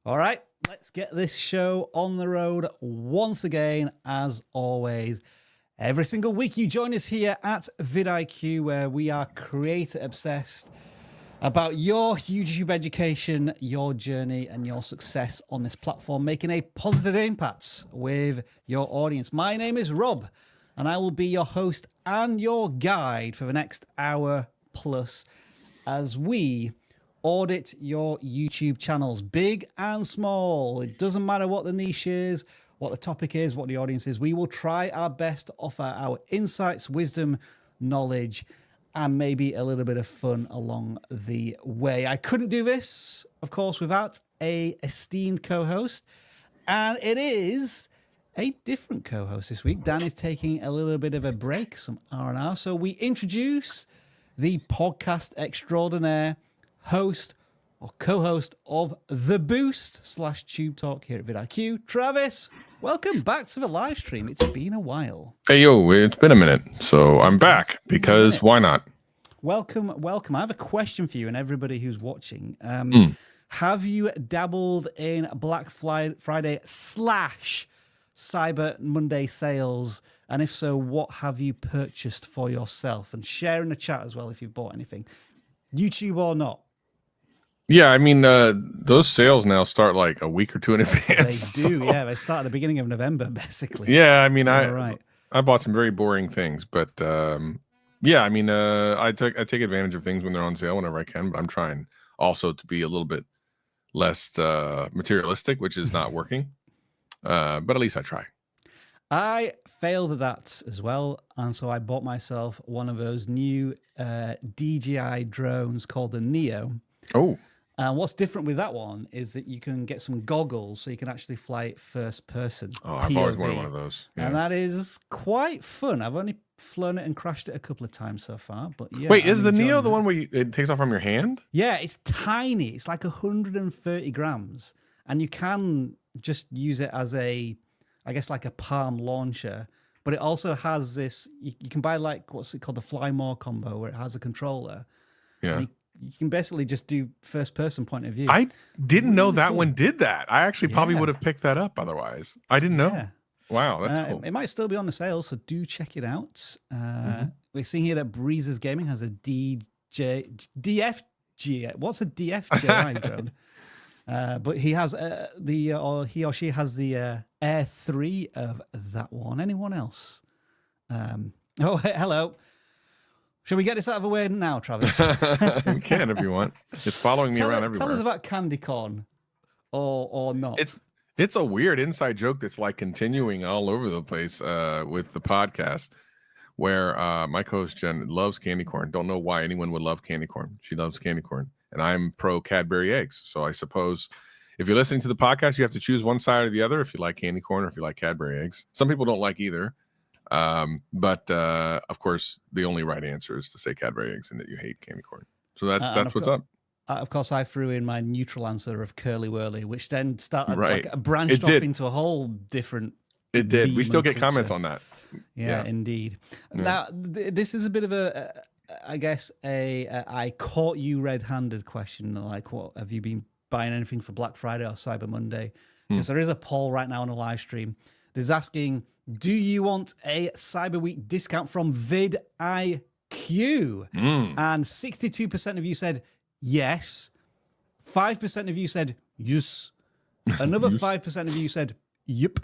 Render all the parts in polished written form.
All right, let's get this show on the road once again. As always, every single week you join us here at vidIQ, where we are creator obsessed about your YouTube education, your journey, and your success on this platform, making a positive impact with your audience. My name is Rob, and I will be your host and your guide for the next hour plus as we audit your YouTube channels, big and small. It doesn't matter what the niche is, what the topic is, what the audience is. We will try our best to offer our insights, wisdom, knowledge, and maybe a little bit of fun along the way. I couldn't do this, of course, without a esteemed co-host, and it is a different co-host this week. Dan is taking a little bit of a break, some R&R, so we introduce the podcast extraordinaire, host or co-host of The Boost / Tube Talk here at vidIQ. Travis, welcome back to the live stream. It's been a while. Hey, yo, it's been a minute. So I'm back because why not? Welcome. I have a question for you and everybody who's watching. Have you dabbled in Black Friday / Cyber Monday sales? And if so, what have you purchased for yourself? And share in the chat as well if you've bought anything, YouTube or not. Yeah, I mean, those sales now start like a week or two in advance. They do, yeah. They start at the beginning of November, basically. Yeah, I mean, I bought some very boring things, but yeah, I mean, I take advantage of things when they're on sale whenever I can. But I'm trying also to be a little bit less materialistic, which is not working. But at least I try. I failed at that as well, and so I bought myself one of those new DJI drones called the Neo. Oh. And what's different with that one is that you can get some goggles so you can actually fly it first person. Oh, I've always wanted one of those. Yeah. And that is quite fun. I've only flown it and crashed it a couple of times so far. But yeah. Wait, is the Neo the one where it takes off from your hand? Yeah, it's tiny. It's like 130 grams. And you can just use it as I guess like a palm launcher. But it also has this, you can buy like, what's it called? The Fly More combo where it has a controller. Yeah. You can basically just do first person point of view. I didn't know that one did that. I actually probably would have picked that up otherwise. I didn't know. Wow, that's cool. It might still be on the sale, so do check it out. We're seeing here that Breezes Gaming has a DFG. What's a DFJI drone? But he has he or she has the Air 3 of that one. Anyone else? Oh, hello. Shall we get this out of the way now, Travis? We can if you want. It's following me around everywhere. Tell us about candy corn, or not. It's a weird inside joke that's like continuing all over the place with the podcast, where my co-host Jen loves candy corn. Don't know why anyone would love candy corn. She loves candy corn, and I'm pro Cadbury eggs. So I suppose if you're listening to the podcast, you have to choose one side or the other if you like candy corn or if you like Cadbury eggs. Some people don't like either. But of course, the only right answer is to say Cadbury eggs and that you hate candy corn. So that's what's up. Of course, I threw in my neutral answer of Curly Whirly, which then started branched off into a whole different. It did. We still get comments on that. Yeah, indeed. Yeah. Now, this is a bit of I guess I caught you red-handed question. Like, what have you been buying anything for Black Friday or Cyber Monday? Because there is a poll right now on the live stream. There's asking, do you want a Cyber Week discount from vidIQ? And 62% of you said yes. 5% of you said yes. Another 5% of you said yep.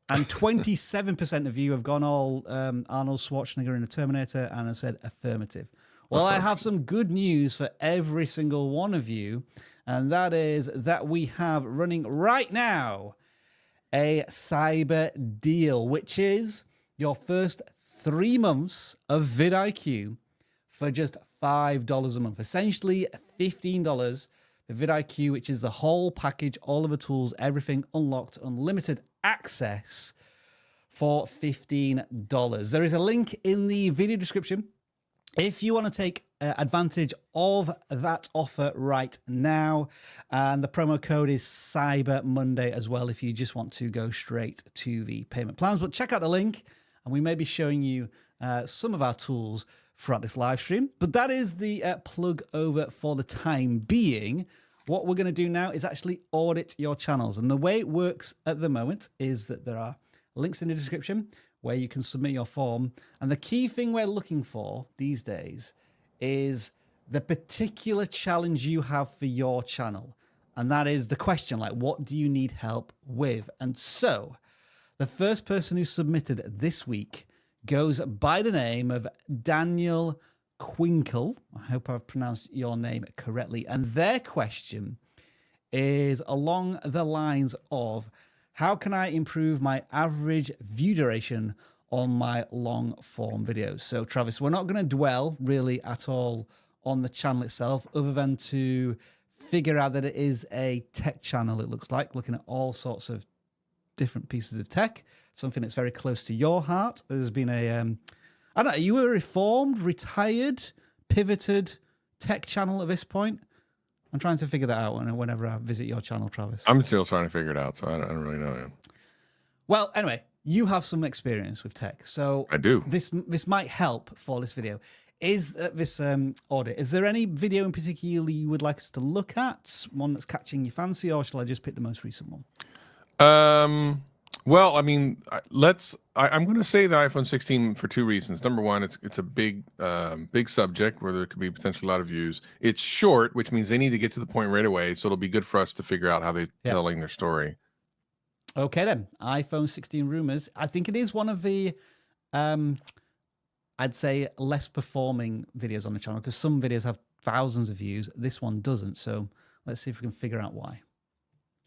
And 27% of you have gone all Arnold Schwarzenegger in the Terminator and have said affirmative. Well, I have some good news for every single one of you. And that is that we have running right now a cyber deal, which is your first 3 months of vidIQ for just $5 a month. Essentially $15 for vidIQ, which is the whole package, all of the tools, everything unlocked, unlimited access for $15. There is a link in the video description if you want to take advantage of that offer right now. And the promo code is Cyber Monday as well if you just want to go straight to the payment plans. But check out the link and we may be showing you some of our tools throughout this live stream. But that is the plug over for the time being. what we're going to do now is actually audit your channels. And the way it works at the moment is that there are links in the description where you can submit your form. And the key thing we're looking for these days is the particular challenge you have for your channel. And that is the question, like, what do you need help with? And so the first person who submitted this week goes by the name of Daniel Quinkle. I hope I've pronounced your name correctly. And their question is along the lines of, how can I improve my average view duration on my long form videos? So Travis, we're not going to dwell really at all on the channel itself, other than to figure out that it is a tech channel. It looks like, looking at all sorts of different pieces of tech, something that's very close to your heart. There's been a, I don't know, you were reformed, retired, pivoted tech channel at this point? I'm trying to figure that out whenever I visit your channel, Travis. I'm still trying to figure it out, so I don't really know. Well, anyway, you have some experience with tech, so I do. This might help for this video. Is this audit? Is there any video in particular you would like us to look at? One that's catching your fancy, or shall I just pick the most recent one? Well, I mean, I'm going to say the iPhone 16 for two reasons. Number one, it's a big subject where there could be potentially a lot of views. It's short, which means they need to get to the point right away. So it'll be good for us to figure out how they're telling their story. Okay, then. iPhone 16 rumors. I think it is one of the, I'd say, less performing videos on the channel, because some videos have thousands of views. This one doesn't. So let's see if we can figure out why.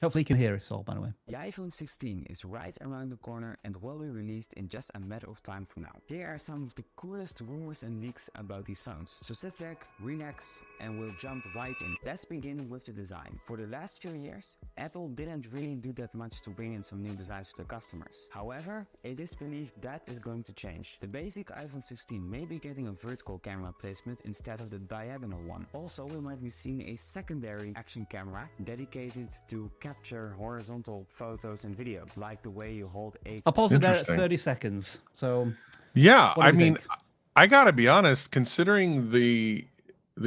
Hopefully you can hear us all, by the way. The iPhone 16 is right around the corner and will be released in just a matter of time from now. Here are some of the coolest rumors and leaks about these phones. So sit back, relax, and we'll jump right in. Let's begin with the design. For the last few years, Apple didn't really do that much to bring in some new designs to the customers. However, it is believed that is going to change. The basic iPhone 16 may be getting a vertical camera placement instead of the diagonal one. Also, we might be seeing a secondary action camera dedicated to capture horizontal photos and video, like the way you hold a... I'll pause it there at 30 seconds. So yeah, I mean, think? I gotta be honest, considering the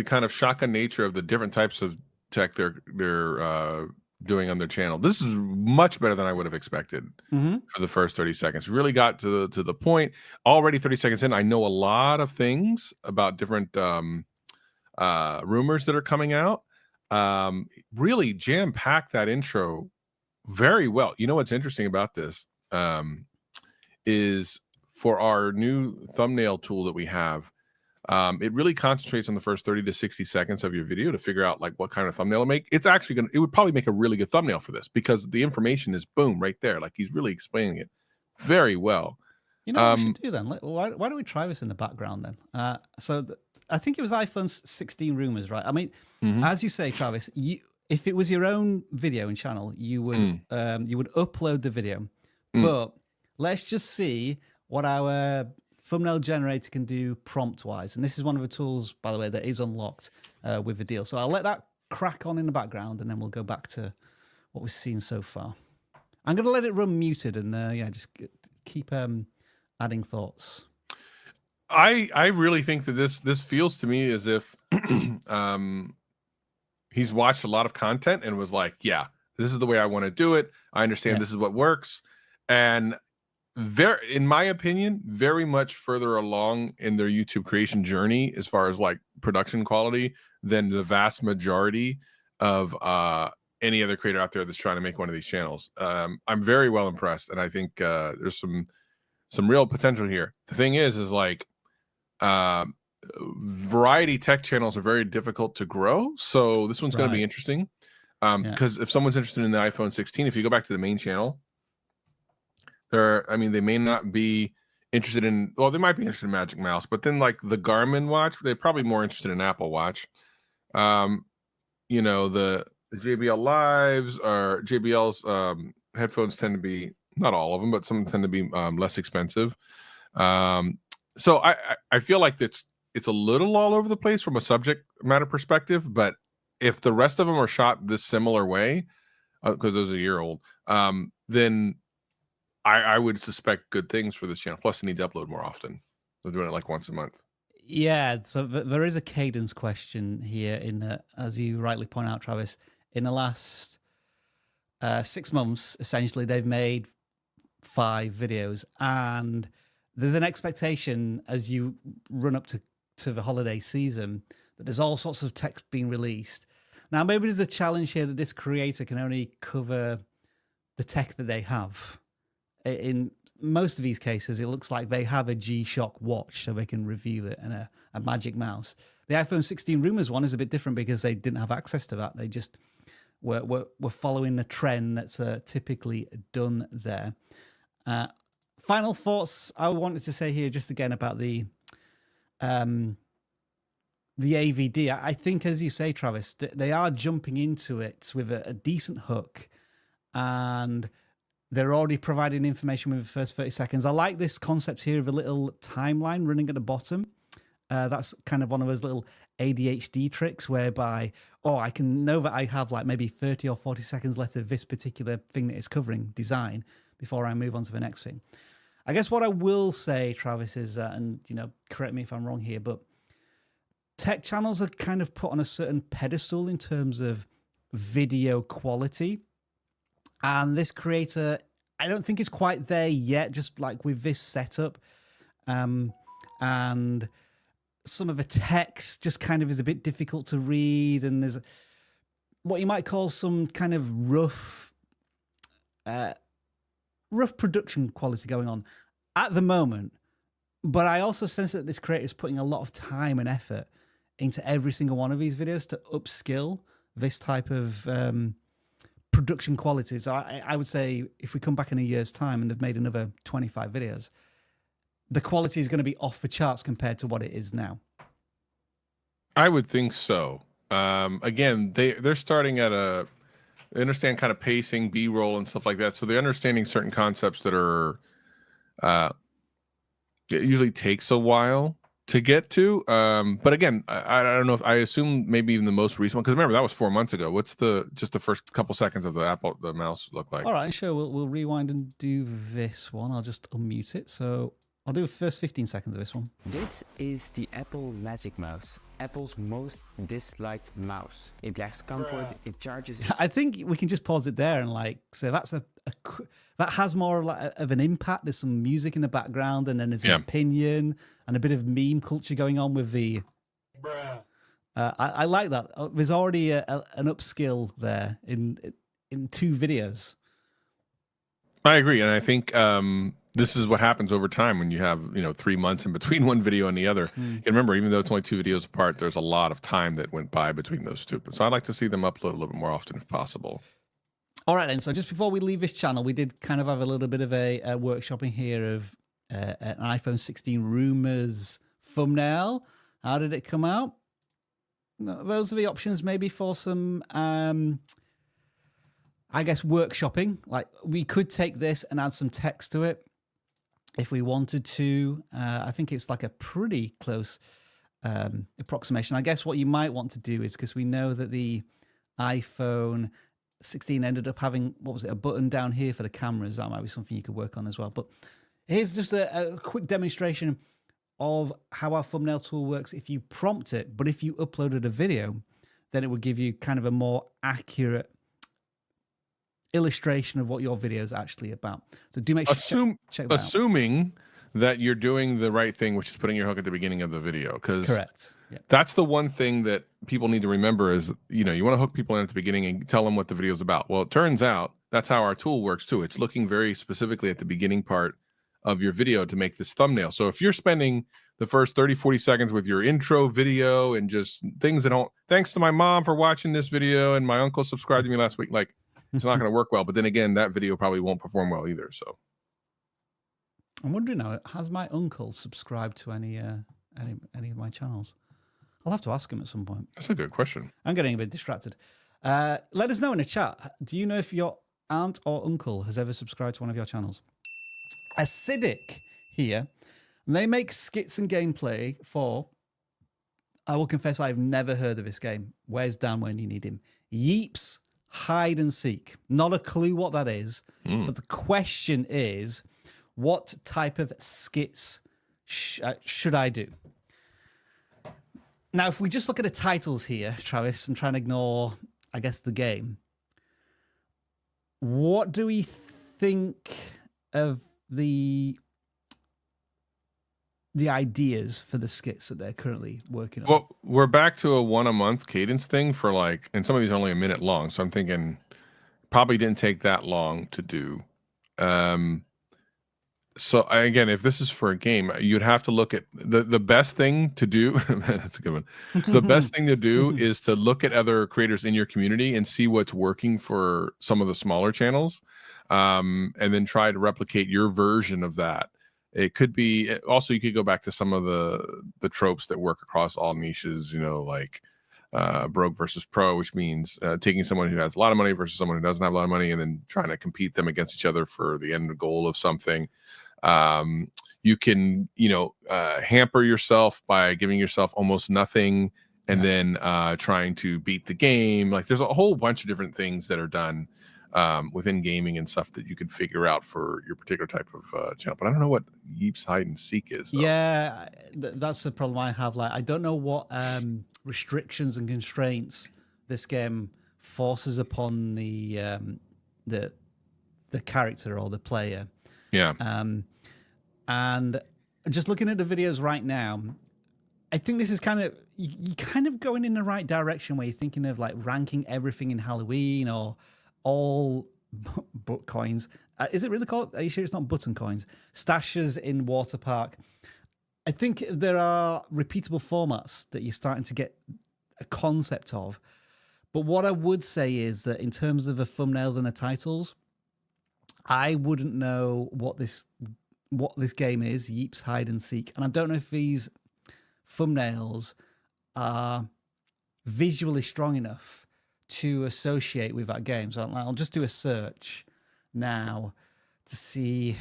kind of shotgun nature of the different types of tech they're doing on their channel, this is much better than I would have expected for the first 30 seconds. Really got to the point. Already 30 seconds in, I know a lot of things about different rumors that are coming out. Really jam-packed that intro very well. You know what's interesting about this is for our new thumbnail tool that we have, it really concentrates on the first 30 to 60 seconds of your video to figure out like what kind of thumbnail to make. It's actually it would probably make a really good thumbnail for this, because the information is boom right there. Like, he's really explaining it very well. You know what we should do then? Why don't we try this in the background then? I think it was iPhone 16 rumors, right? I mean, as you say, Travis, if it was your own video and channel, you would upload the video. But let's just see what our thumbnail generator can do prompt-wise. And this is one of the tools, by the way, that is unlocked with the deal. So I'll let that crack on in the background, and then we'll go back to what we've seen so far. I'm going to let it run muted, and just keep adding thoughts. I really think that this feels to me as if he's watched a lot of content and was like, yeah, this is the way I want to do it. I understand this is what works. And in my opinion, very much further along in their YouTube creation journey as far as like production quality than the vast majority of any other creator out there that's trying to make one of these channels. I'm very well impressed, and I think there's some real potential here. The thing is like variety tech channels are very difficult to grow, so this one's going to be interesting because if someone's interested in the iPhone 16, if you go back to the main channel, they may not be interested in, well, they might be interested in Magic Mouse, but then like the Garmin watch, they're probably more interested in Apple Watch. You know, the JBL Lives or JBL's headphones tend to be, not all of them, but some tend to be less expensive. So I feel like it's a little all over the place from a subject matter perspective, but if the rest of them are shot this similar way, because those are a year old, then I would suspect good things for this channel. Plus, they need to upload more often. They're doing it like once a month. Yeah, so there is a cadence question here in that, as you rightly point out, Travis, in the last 6 months, essentially, they've made 5 videos, and there's an expectation as you run up to the holiday season that there's all sorts of tech being released. Now, maybe there's a challenge here that this creator can only cover the tech that they have. In most of these cases, it looks like they have a G-Shock watch, so they can review it, and a Magic Mouse. The iPhone 16 rumors one is a bit different because they didn't have access to that. They just were following the trend that's typically done there. Final thoughts I wanted to say here, just again about the AVD. I think, as you say, Travis, they are jumping into it with a decent hook, and they're already providing information within the first 30 seconds. I like this concept here of a little timeline running at the bottom. That's kind of one of those little ADHD tricks whereby, I can know that I have like maybe 30 or 40 seconds left of this particular thing that it's covering, design, before I move on to the next thing. I guess what I will say, Travis, is, and correct me if I'm wrong here, but tech channels are kind of put on a certain pedestal in terms of video quality. And this creator, I don't think is quite there yet, just like with this setup. And some of the text just kind of is a bit difficult to read. And there's what you might call some kind of rough production quality going on at the moment. But I also sense that this creator is putting a lot of time and effort into every single one of these videos to upskill this type of production quality. So I would say if we come back in a year's time and have made another 25 videos, the quality is going to be off the charts compared to what it is now. I would think so. Again, they're starting at they understand kind of pacing, B-roll and stuff like that. So they're understanding certain concepts that are, it usually takes a while to get to. But again, I don't know if I assume maybe even the most recent one, because remember that was 4 months ago. What's just the first couple seconds of the mouse look like? All right, sure. We'll rewind and do this one. I'll just unmute it. So I'll do the first 15 seconds of this one. This is the Apple Magic Mouse, Apple's most disliked mouse. It lacks comfort, it charges... I think we can just pause it there and say that's that has more of an impact. There's some music in the background, and then there's an opinion and a bit of meme culture going on with the... I like that. There's already an upskill there in 2 videos. I agree, and I think this is what happens over time when you have 3 months in between one video and the other. And remember, even though it's only 2 videos apart, there's a lot of time that went by between those 2. So I'd like to see them upload a little bit more often if possible. All right, then. So just before we leave this channel, we did kind of have a little bit of a workshopping here of an iPhone 16 rumors thumbnail. How did it come out? Those are the options maybe for some... I guess workshopping. Like, we could take this and add some text to it if we wanted to. I think it's like a pretty close approximation. I guess what you might want to do is, because we know that the iPhone 16 ended up having, a button down here for the cameras. That might be something you could work on as well. But here's just a quick demonstration of how our thumbnail tool works if you prompt it. But if you uploaded a video, then it would give you kind of a more accurate illustration of what your video is actually about. So do make sure check that assuming that you're doing the right thing, which is putting your hook at the beginning of the video, because correct. Yep. That's the one thing that people need to remember is, you want to hook people in at the beginning and tell them what the video is about. Well, it turns out that's how our tool works too. It's looking very specifically at the beginning part of your video to make this thumbnail. So if you're spending the first 30, 40 seconds with your intro video and just things that don't, thanks to my mom for watching this video and my uncle subscribed to me last week, like, it's not going to work well. But then again, that video probably won't perform well either. So I'm wondering now, has my uncle subscribed to any of my channels? I'll have to ask him at some point. That's a good question. I'm getting a bit distracted. Let us know in the chat. Do you know if your aunt or uncle has ever subscribed to one of your channels? Acidic here. And they make skits and gameplay for, I will confess, I've never heard of this game. Where's Dan when you need him? Yeeps Hide and Seek. Not a clue what that is. But the question is, what type of skits should I do? Now, if we just look at the titles here, Travis, and try and ignore I guess, the game. What do we think of the ideas for the skits that they're currently working on? Well, we're back to a 1 a month cadence thing for like, and some of these are only a minute long. So I'm thinking probably didn't take that long to do. So again, if this is for a game, you'd have to look at the best thing to do. That's a good one. The best thing to do is to look at other creators in your community and see what's working for some of the smaller channels, and then try to replicate your version of that. It could be also, you could go back to some of the tropes that work across all niches, you know, like broke versus pro, which means taking someone who has a lot of money versus someone who doesn't have a lot of money and then trying to compete them against each other for the end goal of something. You can, you know, hamper yourself by giving yourself almost nothing and then trying to beat the game. Like there's a whole bunch of different things that are done within gaming and stuff that you could figure out for your particular type of channel. But I don't know what Yeep's hide and seek is, though. Yeah, that's the problem I have. Like, I don't know what restrictions and constraints this game forces upon the character or the player. Yeah. And just looking at the videos right now, I think this is kind of, you kind of going in the right direction where you're thinking of like ranking everything in Halloween or all butt coins. Is it really called? Are you sure it's not button coins? Stashes in Water Park. I think there are repeatable formats that you're starting to get a concept of. But what I would say is that in terms of the thumbnails and the titles, I wouldn't know what this game is, Yeep's Hide and Seek. And I don't know if these thumbnails are visually strong enough to associate with that game. So I'll just do a search now to see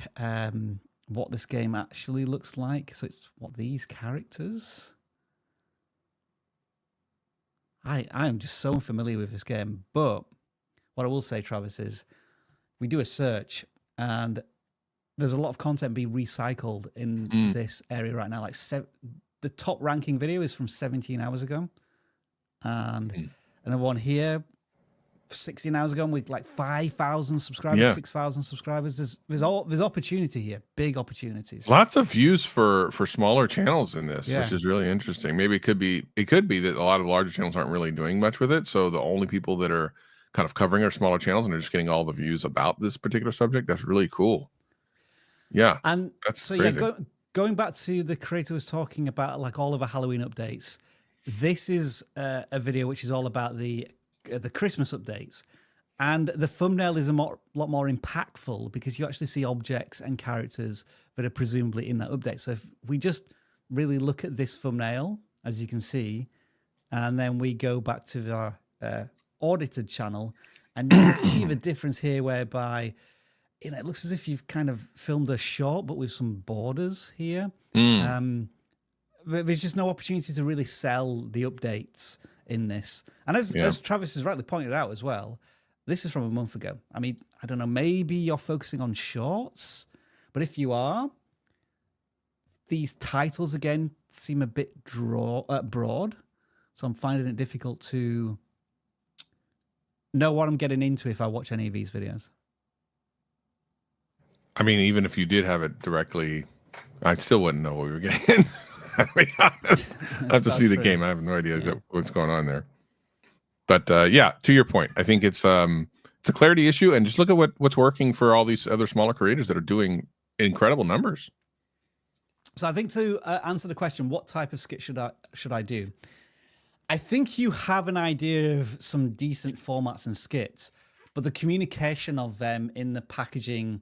what this game actually looks like. So it's what, these characters? I am just so unfamiliar with this game. But what I will say, Travis, is we do a search and there's a lot of content being recycled in this area right now. Like the top ranking video is from 17 hours ago. And another one here, 16 hours ago, with like 5,000 subscribers, 6,000 subscribers. There's opportunity here, big opportunities. Lots of views for smaller channels in this, which is really interesting. Maybe it could be that a lot of larger channels aren't really doing much with it. So the only people that are kind of covering are smaller channels and they're just getting all the views about this particular subject. That's really cool. Yeah. And that's so crazy. going back to the creator was talking about like all of the Halloween updates. This is a video which is all about the Christmas updates, and the thumbnail is a lot more impactful because you actually see objects and characters that are presumably in that update. So if we just really look at this thumbnail, as you can see, and then we go back to our audited channel, and you can see the difference here, whereby it looks as if you've kind of filmed a short, but with some borders here. There's just no opportunity to really sell the updates in this. And as Travis has rightly pointed out as well, this is from a month ago. I mean, I don't know, maybe you're focusing on shorts, but if you are, these titles again seem a bit broad. So I'm finding it difficult to know what I'm getting into if I watch any of these videos. I mean, even if you did have it directly, I still wouldn't know what we were getting. I have to see the game. I have no idea what's going on there. But yeah, to your point, I think it's a clarity issue, and just look at what's working for all these other smaller creators that are doing incredible numbers. So I think to answer the question, what type of skit should I do? I think you have an idea of some decent formats and skits, but the communication of them in the packaging,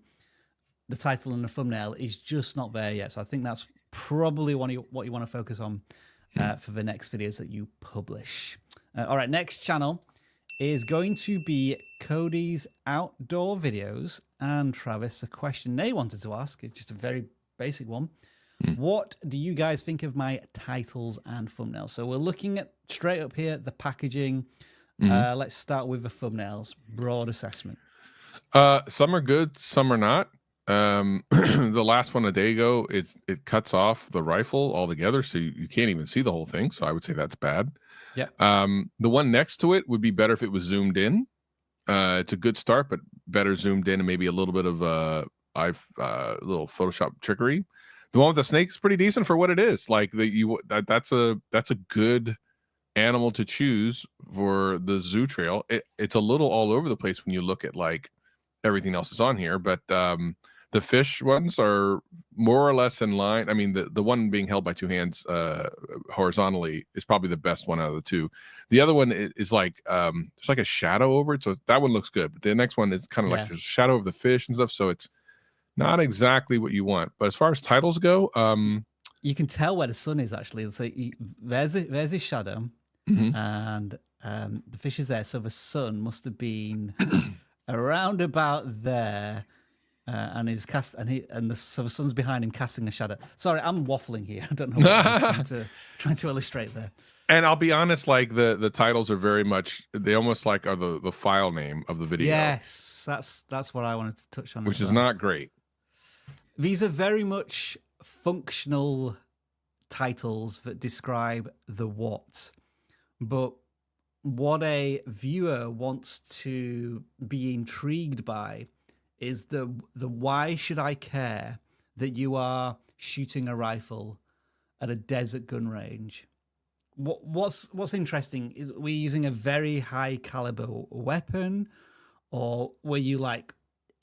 the title and the thumbnail is just not there yet. So I think that's probably what you want to focus on for the next videos that you publish. All right, next channel is going to be Cody's Outdoor Videos. And Travis, a question they wanted to ask is just a very basic one. What do you guys think of my titles and thumbnails? So we're looking at straight up here, the packaging. Let's start with the thumbnails. Broad assessment. Some are good, some are not. The last one a day ago, it cuts off the rifle altogether, so you can't even see the whole thing. So I would say that's bad. Yeah. The one next to it would be better if it was zoomed in. It's a good start, but better zoomed in and maybe a little bit of little Photoshop trickery. The one with the snake is pretty decent for what it is. Like that's a good animal to choose for the zoo trail. It's a little all over the place when you look at like everything else is on here, but the fish ones are more or less in line. I mean, the one being held by two hands horizontally is probably the best one out of the two. The other one is like there's like a shadow over it, so that one looks good. But the next one is kind of like there's a shadow of the fish and stuff, so it's not exactly what you want. But as far as titles go, you can tell where the sun is actually. So there's his shadow, and the fish is there. So the sun must have been around about there. And he's so the sun's behind him casting a shadow. Sorry, I'm waffling here. I don't know what I'm trying to illustrate there. And I'll be honest, like the titles are very much, they almost like are the file name of the video. Yes, that's what I wanted to touch on. Which is not great. These are very much functional titles that describe the what. But what a viewer wants to be intrigued by is the why should I care that you are shooting a rifle at a desert gun range? What's interesting is, were you using a very high caliber weapon, or were you like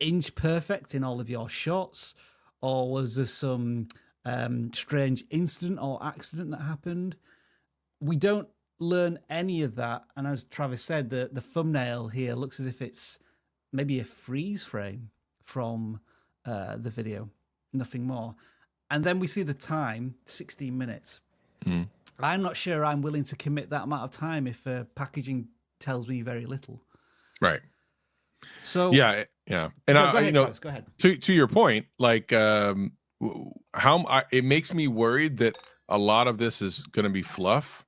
inch perfect in all of your shots, or was there some strange incident or accident that happened? We don't learn any of that, and as Travis said, the thumbnail here looks as if it's maybe a freeze frame from the video, nothing more. And then we see the time, 16 minutes. I'm not sure I'm willing to commit that amount of time if packaging tells me very little. Right. So yeah. And go ahead, Travis, go ahead. To your point, like it makes me worried that a lot of this is going to be fluff.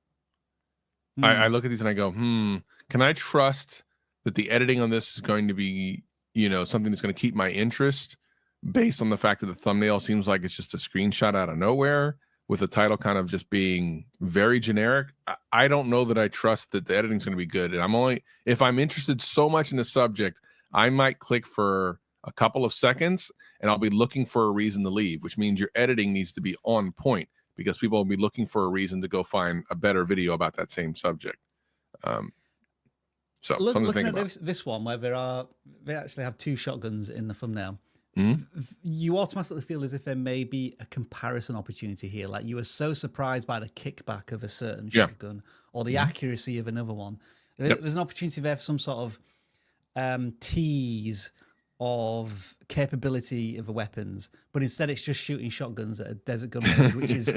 I look at these and I go, can I trust that the editing on this is going to be, something that's going to keep my interest, based on the fact that the thumbnail seems like it's just a screenshot out of nowhere with the title kind of just being very generic? I don't know that I trust that the editing is going to be good. And if I'm interested so much in the subject, I might click for a couple of seconds and I'll be looking for a reason to leave, which means your editing needs to be on point, because people will be looking for a reason to go find a better video about that same subject. So looking at this one where they actually have two shotguns in the thumbnail, you automatically feel as if there may be a comparison opportunity here. Like you were so surprised by the kickback of a certain shotgun or the accuracy of another one. There's an opportunity there for some sort of tease of capability of the weapons, but instead it's just shooting shotguns at a desert gun range, which is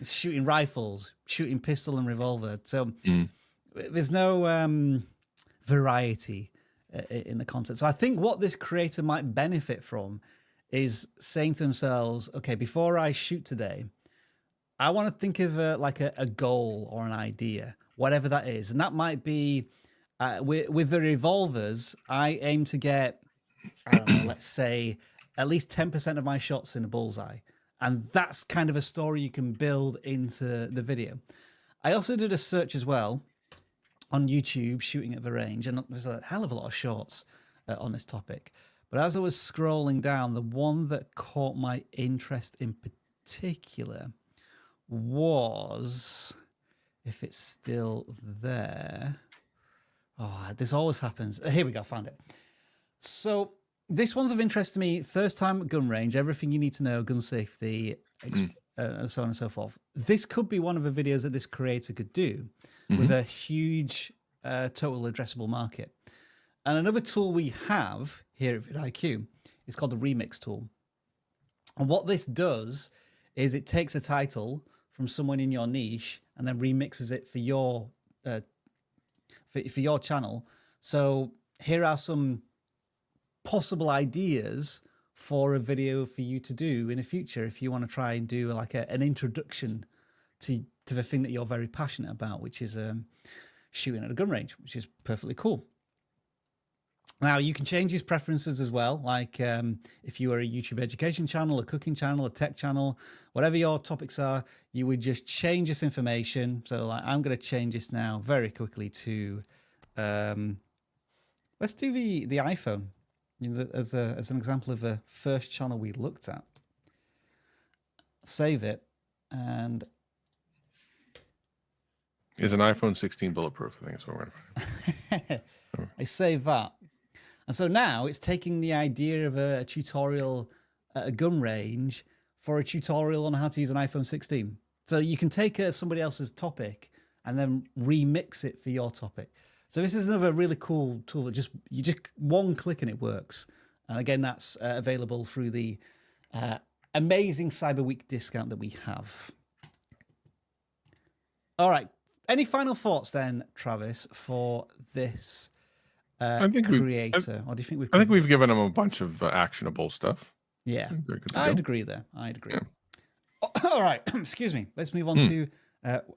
shooting rifles, shooting pistol and revolver. So there's no variety in the content. So I think what this creator might benefit from is saying to themselves, okay, before I shoot today, I want to think of a goal or an idea, whatever that is. And that might be with the revolvers, I aim to get, I don't know, let's say at least 10% of my shots in a bullseye. And that's kind of a story you can build into the video. I also did a search as well on YouTube, shooting at the range, and there's a hell of a lot of shorts on this topic. But as I was scrolling down, the one that caught my interest in particular was, if it's still there. Oh, this always happens. Here we go, found it. So this one's of interest to me. First time at gun range, everything you need to know, gun safety, and so on and so forth. This could be one of the videos that this creator could do with a huge total addressable market. And another tool we have here at vidIQ is called the remix tool. And what this does is it takes a title from someone in your niche and then remixes it for your for your channel. So here are some possible ideas for a video for you to do in the future if you want to try and do like an introduction to the thing that you're very passionate about, which is shooting at a gun range, which is perfectly cool. Now you can change his preferences as well. Like if you were a YouTube education channel, a cooking channel, a tech channel, whatever your topics are, you would just change this information. So like I'm going to change this now very quickly to, let's do the iPhone as an example of a first channel we looked at. Save it, and is an iPhone 16 bulletproof? I think that's what we're going to I save that. And so now it's taking the idea of a tutorial at a gun range for a tutorial on how to use an iPhone 16. So you can take somebody else's topic and then remix it for your topic. So this is another really cool tool that you just one click and it works. And again, that's available through the amazing Cyber Week discount that we have. All right. Any final thoughts then, Travis, for this creator? Or do you think I think we've given them a bunch of actionable stuff. Yeah, I'd agree there. I'd agree. Yeah. All right. Excuse me. Let's move on to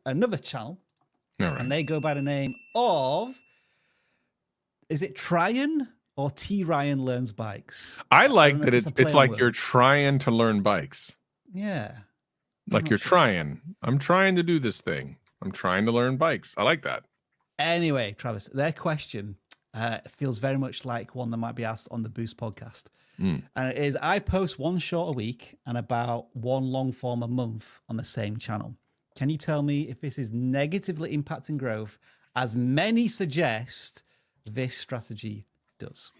another channel. All right. And they go by the name of, is it Tryan or T Ryan Learns Bikes? I like that it's like you're trying to learn bikes. Yeah. Like you're trying. I'm trying to do this thing. I'm trying to learn bikes. I like that. Anyway, Travis, their question feels very much like one that might be asked on the Boost podcast. And it is, I post one short a week and about one long form a month on the same channel. Can you tell me if this is negatively impacting growth, as many suggest this strategy does?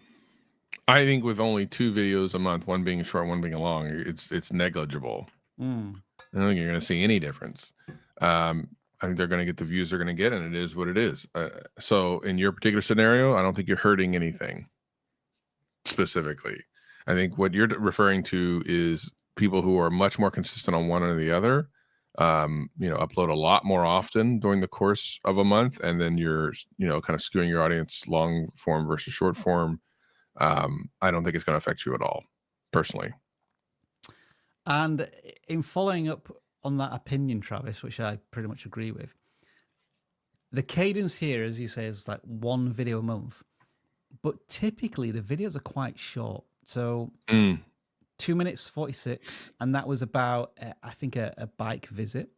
I think with only 2 videos a month, one being short, one being long, it's negligible. I don't think you're going to see any difference. I think they're going to get the views they're going to get, and it is what it is. So in your particular scenario, I don't think you're hurting anything specifically. I think what you're referring to is people who are much more consistent on one or the other, upload a lot more often during the course of a month, and then you're, kind of skewing your audience long form versus short form. I don't think it's going to affect you at all, personally. And in following up on that opinion, Travis, which I pretty much agree with, the cadence here, as you say, is like one video a month, but typically the videos are quite short. So 2 minutes 46, and that was about I think a bike visit.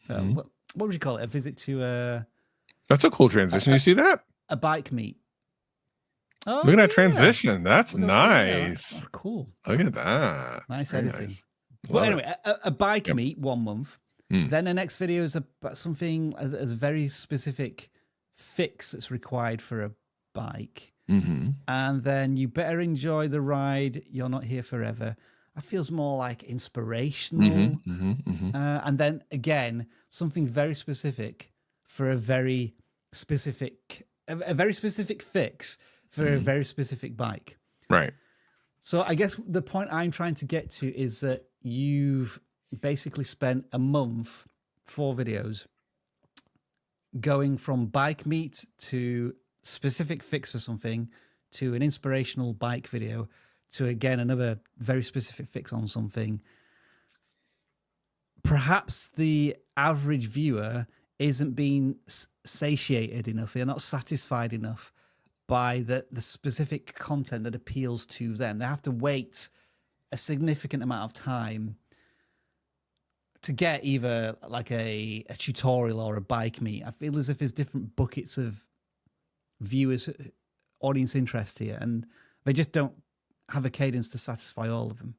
What would you call it? A visit to a... That's a cool transition. You see that? A bike meet. Oh, look at that transition. That's nice. That's cool. Look at that. Nice Very editing. nice. But anyway, a bike meet 1 month. Then the next video is about something as a very specific fix that's required for a bike. And then you better enjoy the ride. You're not here forever. That feels more like inspirational. And then again, something very specific for a very specific fix for a very specific bike. Right. So I guess the point I'm trying to get to is that you've basically spent a month, 4 videos, going from bike meet to specific fix for something to an inspirational bike video to, again, another very specific fix on something. Perhaps the average viewer isn't being satiated enough. They're not satisfied enough by the specific content that appeals to them. They have to wait a significant amount of time to get either like a tutorial or a bike meet. I feel as if there's different buckets of viewers, audience interest here, and they just don't have a cadence to satisfy all of them.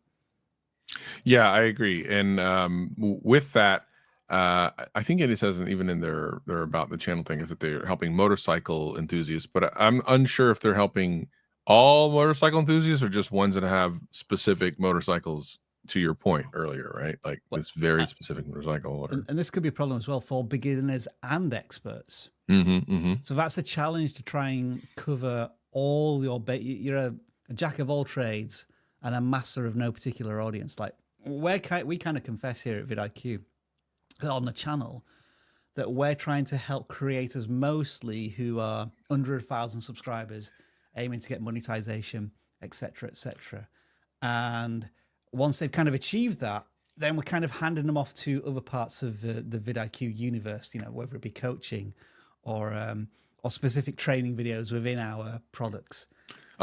Yeah, I agree. And with that, I think it says even in their about the channel thing is that they're helping motorcycle enthusiasts, but I'm unsure if they're helping all motorcycle enthusiasts or just ones that have specific motorcycles, to your point earlier, right? Like this very specific motorcycle. And this could be a problem as well for beginners and experts. So that's a challenge to try and cover all your you're a jack of all trades and a master of no particular audience. Like we kind of confess here at vidIQ on the channel that we're trying to help creators mostly who are under 1,000 subscribers, aiming to get monetization, etc., etc. And once they've kind of achieved that, then we're kind of handing them off to other parts of the vidIQ universe, whether it be coaching or specific training videos within our products.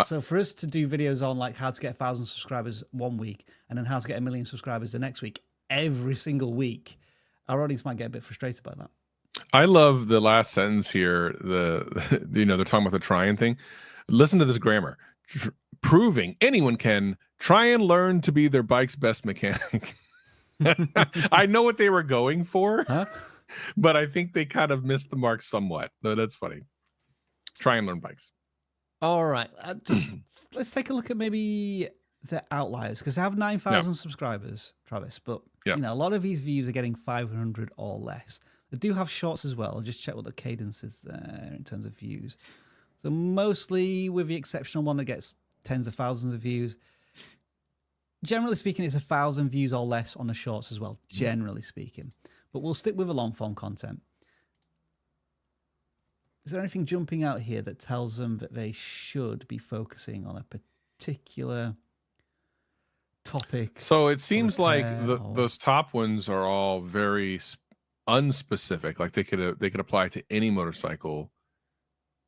So for us to do videos on like how to get 1,000 subscribers one week and then how to get 1 million subscribers the next week, every single week, our audience might get a bit frustrated by that. I love the last sentence here. They're talking about the trying thing. Listen to this grammar. Proving anyone can try and learn to be their bike's best mechanic. I know what they were going for, but I think they kind of missed the mark somewhat. No, that's funny. Try and learn bikes. All right. Let's take a look at maybe the outliers, because I have 9,000 subscribers, Travis, but a lot of these views are getting 500 or less. They do have shorts as well. I'll just check what the cadence is there in terms of views. So mostly, with the exceptional one that gets tens of thousands of views, generally speaking, it's 1,000 views or less on the shorts as well, generally speaking. But we'll stick with the long form content. Is there anything jumping out here that tells them that they should be focusing on a particular topic? So it seems like those top ones are all very unspecific. Like they could apply to any motorcycle.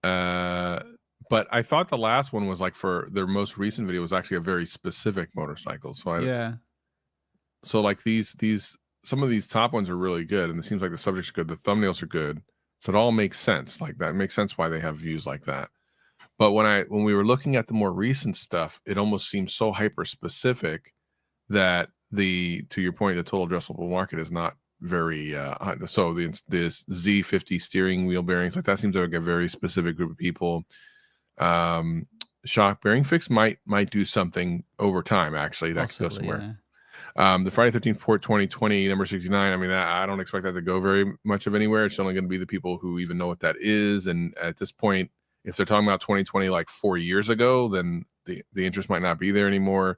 But I thought the last one was like, for their most recent video, was actually a very specific motorcycle. So so like some of these top ones are really good, and it seems like the subject's good, the thumbnails are good. So it all makes sense. Like that makes sense why they have views like that. But when we were looking at the more recent stuff, it almost seems so hyper specific that to your point, the total addressable market is not very so this Z50 steering wheel bearings, like that seems like a very specific group of people. Shock bearing fix might do something over time, actually. That could go somewhere. The Friday 13th Port 2020 number 69, I mean, I don't expect that to go very much of anywhere. It's only going to be the people who even know what that is. And at this point, if they're talking about 2020 like 4 years ago, then the interest might not be there anymore.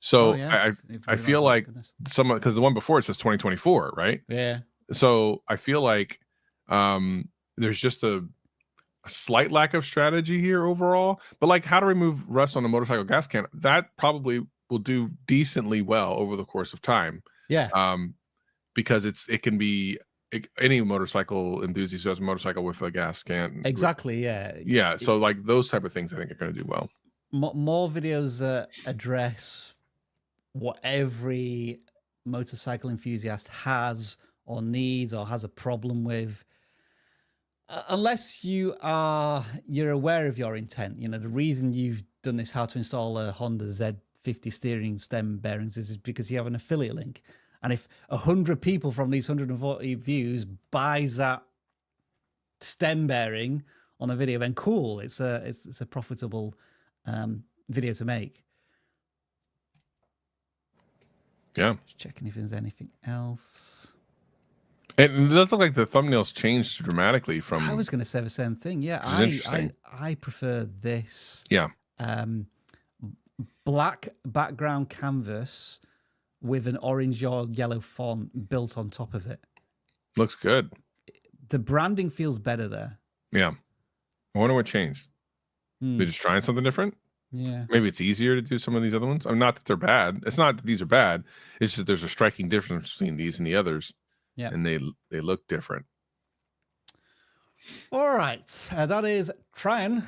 So I feel like because the one before it says 2024, right? Yeah. So I feel like there's just a slight lack of strategy here overall. But like how to remove rust on a motorcycle gas can, that probably will do decently well over the course of time. Yeah. Because it can be any motorcycle enthusiast who has a motorcycle with a gas can. Exactly. Yeah. Yeah. So like those type of things, I think are going to do well. More videos that address what every motorcycle enthusiast has or needs or has a problem with. Unless you're aware of your intent, the reason you've done this, how to install a Honda Z50 steering stem bearings, is because you have an affiliate link. And if 100 people from these 140 views buys that stem bearing on a video, then cool, it's a profitable video to make. Yeah. Just checking if there's anything else. It does look like the thumbnails changed dramatically from. I was going to say the same thing. Yeah, I prefer this. Yeah. Black background canvas with an orange or yellow font built on top of it. Looks good. The branding feels better there. Yeah. I wonder what changed. They're just trying something different. Yeah. Maybe it's easier to do some of these other ones. I mean, not that they're bad. It's not that these are bad. It's just there's a striking difference between these and the others. Yeah. And they look different. All right. That is try and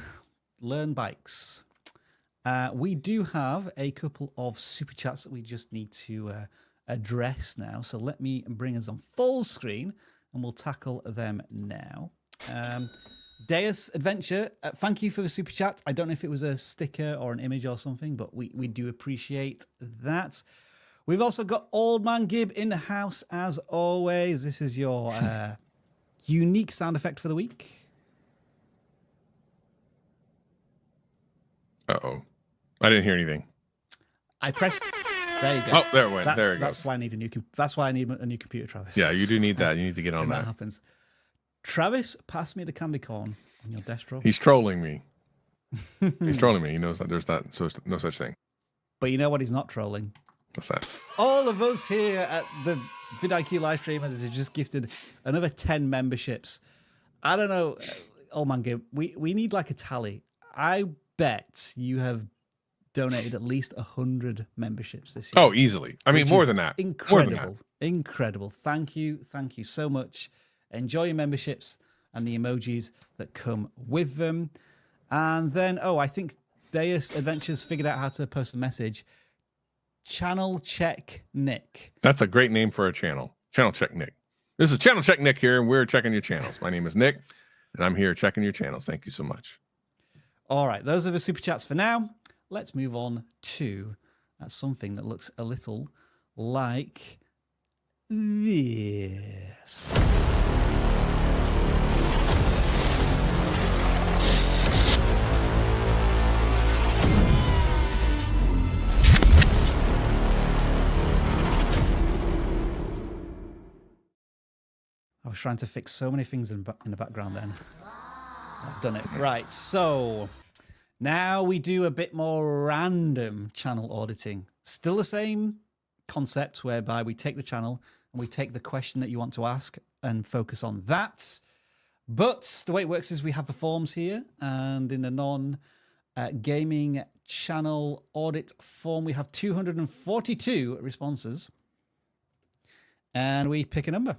learn bikes. We do have a couple of super chats that we just need to address now. So let me bring us on full screen and we'll tackle them now. Deus Adventure, thank you for the super chat. I don't know if it was a sticker or an image or something, but we do appreciate that. We've also got Old Man Gib in the house as always. This is your unique sound effect for the week. Uh-oh. I didn't hear anything. I pressed. There you go. Oh, there it went. There it goes. That's why I need a new. That's why I need a new computer, Travis. Yeah, you do need that. You need to get on that. That happens. Travis, pass me the candy corn on your desk drawer. He's trolling me. He's trolling me. He knows that there's no such thing. But you know what? He's not trolling. What's that? All of us here at the vidIQ live streamers have just gifted another 10 memberships. I don't know, Old Man Gib. We need like a tally. I bet you have donated at least 100 memberships this year. Oh, easily. I mean, more than that. Incredible. More than that. Incredible. Thank you. Thank you so much. Enjoy your memberships and the emojis that come with them. And then, I think Deus Adventures figured out how to post a message. Channel check Nick. That's a great name for a channel. Channel check Nick. This is Channel Check Nick here, and we're checking your channels. My name is Nick, and I'm here checking your channels. Thank you so much. All right, those are the super chats for now. Let's move on to something that looks a little like this. I was trying to fix so many things in the background then. I've done it. Right, so now we do a bit more random channel auditing. Still the same concept whereby we take the channel and we take the question that you want to ask and focus on that. But the way it works is we have the forms here, and in the non-gaming channel audit form, we have 242 responses. And we pick a number.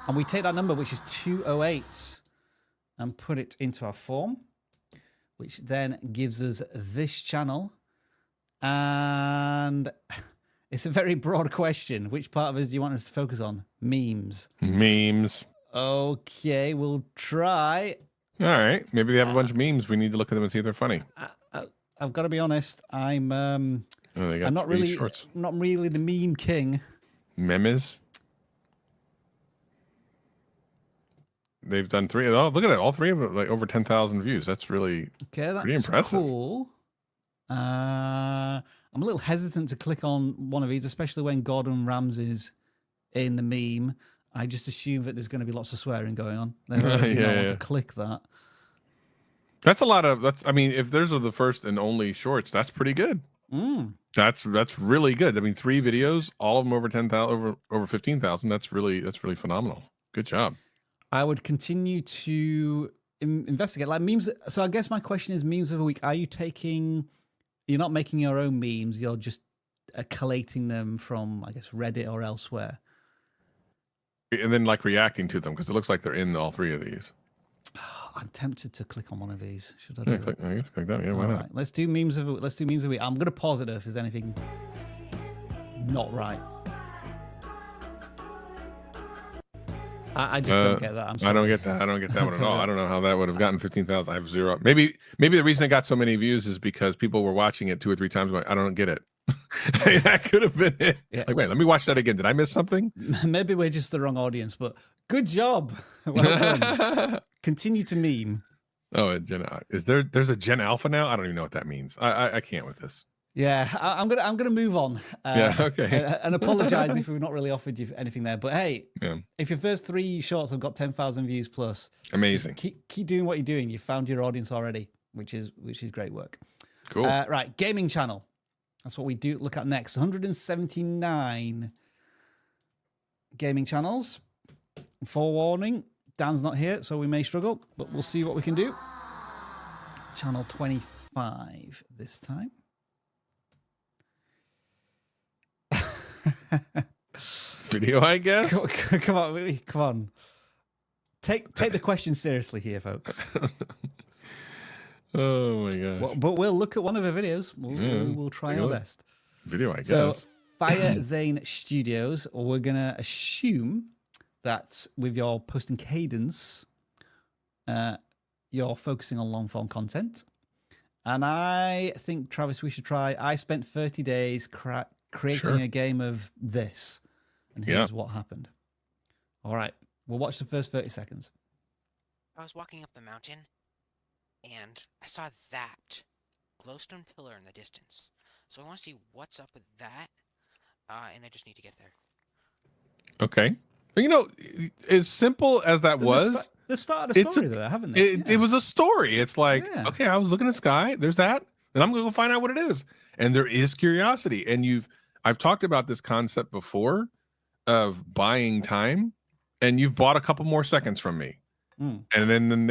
And we take that number, which is 208, and put it into our form, which then gives us this channel. And it's a very broad question. Which part of us do you want us to focus on? Memes. Memes. Okay, we'll try. All right. Maybe they have a bunch of memes. We need to look at them and see if they're funny. I've got to be honest. I'm not really the meme king. Memes. They've done 3. Oh, look at it. All 3 of them, like over 10,000 views. That's really pretty impressive. Cool. I'm a little hesitant to click on one of these, especially when Gordon Ramsay's in the meme. I just assume that there's going to be lots of swearing going on. I want to click that. That's a lot of. I mean, if those are the first and only shorts, that's pretty good. That's really good. I mean, 3 videos, all of them over 10,000, over 15,000. That's really phenomenal. Good job. I would continue to investigate like memes. So I guess my question is, memes of the week. Are you taking? You're not making your own memes. You're just collating them from, I guess, Reddit or elsewhere. And then like reacting to them because it looks like they're in all 3 of these. I'm tempted to click on one of these. Should I do it? I guess click that. Yeah, why not? Right. Let's do memes of the week. I'm going to pause it if there's anything not right. I just don't get that. I'm sorry. I don't get that. I don't get that one at all. I don't know how that would have gotten 15,000. I have 0. Maybe the reason it got so many views is because people were watching it 2 or 3 times. Going, I don't get it. That could have been it. Yeah. Like, wait, let me watch that again. Did I miss something? Maybe we're just the wrong audience, but good job. Well done. Continue to meme. Oh, there's a Gen Alpha now? I don't even know what that means. I can't with this. Yeah, I'm gonna move on. Yeah, okay. And apologize if we've not really offered you anything there. But hey, if your first 3 shorts have got 10,000 views plus, amazing. Keep doing what you're doing. You found your audience already, which is great work. Cool. Right, gaming channel. That's what we do look at next. 179 gaming channels. Forewarning, Dan's not here, so we may struggle, but we'll see what we can do. Channel 25 this time. Video, I guess. Come on. Take the question seriously here, folks. Oh my gosh. Well, but we'll look at one of the videos. We'll try our best. Video, I guess. So, Fire Zane Studios, we're going to assume that with your posting cadence, you're focusing on long form content. And I think, Travis, we should try. I spent 30 days creating a game of this. And here's what happened. All right. We'll watch the first 30 seconds. I was walking up the mountain, and I saw that glowstone pillar in the distance. So I want to see what's up with that, and I just need to get there. Okay. You know, as simple as that was, they've started a story there, haven't they? It was a story. It's like, okay, I was looking at the sky. There's that, and I'm going to go find out what it is. And there is curiosity. And I've talked about this concept before of buying time, and you've bought a couple more seconds from me. And then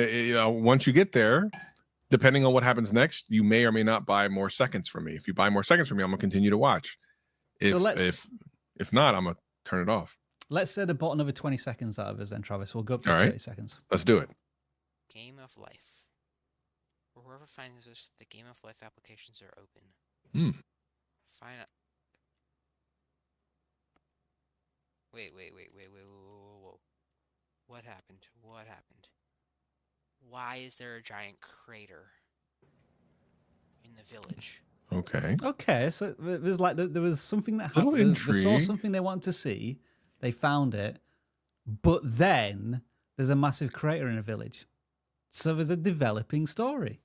once you get there, depending on what happens next, you may or may not buy more seconds from me. If you buy more seconds from me, I'm going to continue to watch. If not, I'm going to turn it off. Let's say they bought another 20 seconds out of us then, Travis. We'll go up to 30 seconds. Let's do it. Game of life. For whoever finds this, the Game of Life applications are open. Hmm. Find out. Wait, whoa. What happened? What happened? Why is there a giant crater in the village? Okay. Okay, so there's like there was something that Little happened. They saw intrigue. something they wanted to see. They found it, but then there's a massive crater in a village. So there's a developing story.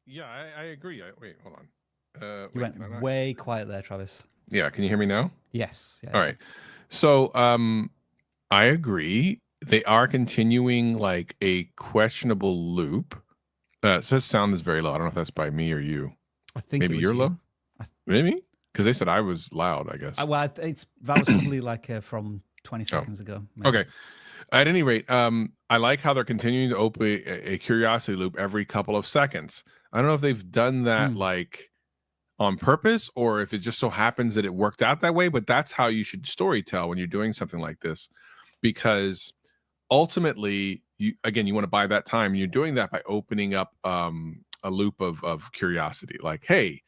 Yeah, I agree. Wait, hold on. You Wait, went can I not- way quiet there, Travis. Yeah, can you hear me now? Yes. Yeah, All right. So, I agree. They are continuing like a questionable loop. It says sound is very low. I don't know if that's by me or you. I think Maybe it was you're you. low. Maybe because they said I was loud. I guess. Well, that was probably like from 20 seconds ago. Maybe. Okay. At any rate, I like how they're continuing to open a curiosity loop every couple of seconds. I don't know if they've done that like on purpose or if it just so happens that it worked out that way, but that's how you should story tell when you're doing something like this, because ultimately, you want to buy that time. You're doing that by opening up a loop of curiosity, like, hey,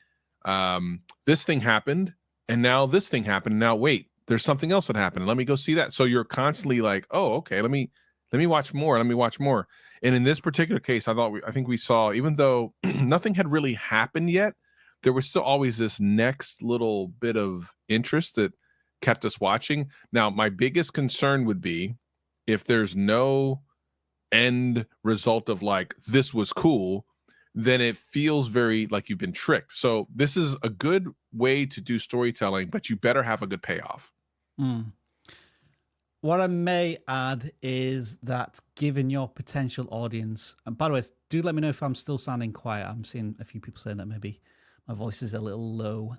this thing happened, and now this thing happened. Now wait, there's something else that happened. Let me go see that. So you're constantly like, oh, okay, let me watch more. Let me watch more. And in this particular case, I think we saw, even though nothing had really happened yet, there was still always this next little bit of interest that kept us watching. Now, my biggest concern would be if there's no end result of like, this was cool, then it feels very like you've been tricked. So this is a good way to do storytelling, but you better have a good payoff. What I may add is that given your potential audience, and by the way, do let me know if I'm still sounding quiet. I'm seeing a few people saying that maybe my voice is a little low.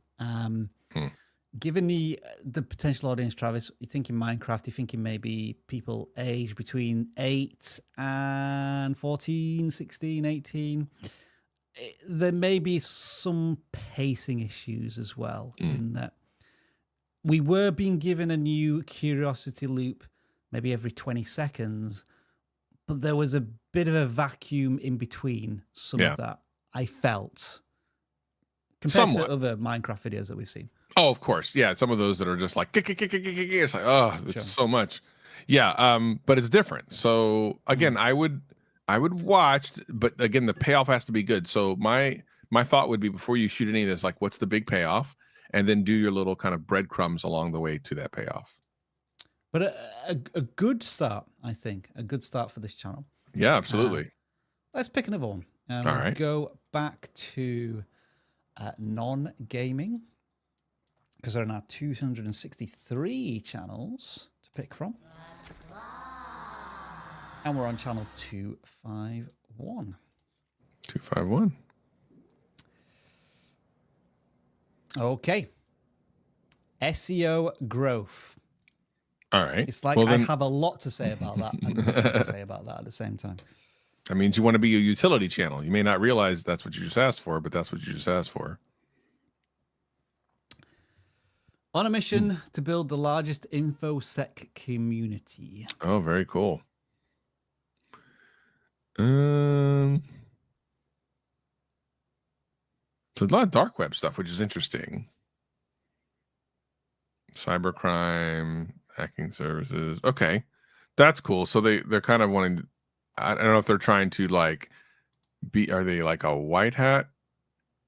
Given the potential audience, Travis, you're thinking Minecraft, you're thinking maybe people aged between 8 and 14, 16, 18. There may be some pacing issues as well in that we were being given a new curiosity loop maybe every 20 seconds, but there was a bit of a vacuum in between some of that, I felt, compared to other Minecraft videos that we've seen. Oh, of course. Yeah. Some of those that are just like, it's like, oh, it's so much. Yeah. But it's different. So again, I would watch, but again, the payoff has to be good. So my thought would be, before you shoot any of this, like, what's the big payoff? And then do your little kind of breadcrumbs along the way to that payoff. But a good start, I think, a good start for this channel. Yeah, absolutely. Let's pick another one. All right. Go back to non-gaming, because there are now 263 channels to pick from. And we're on channel 251. 251. Okay. SEO growth. All right. It's like I have a lot to say about that and nothing to say about that at the same time. That means you want to be a utility channel. You may not realize that's what you just asked for, but that's what you just asked for. On a mission to build the largest InfoSec community. Oh, very cool. So a lot of dark web stuff, which is interesting. Cybercrime, hacking services. Okay, that's cool. So they're kind of wanting. I don't know if they're trying to like be. Are they like a white hat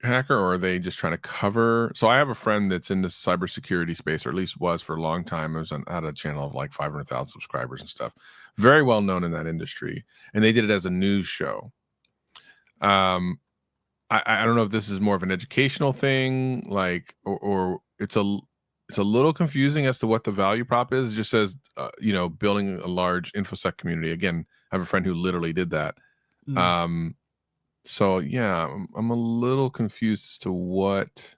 hacker, or are they just trying to cover? So I have a friend that's in the cybersecurity space, or at least was for a long time. It was had a channel of like 500,000 subscribers and stuff. Very well known in that industry, and they did it as a news show. I don't know if this is more of an educational thing, like, or it's a little confusing as to what the value prop is. It just says, building a large InfoSec community. Again, I have a friend who literally did that. So yeah, I'm a little confused as to what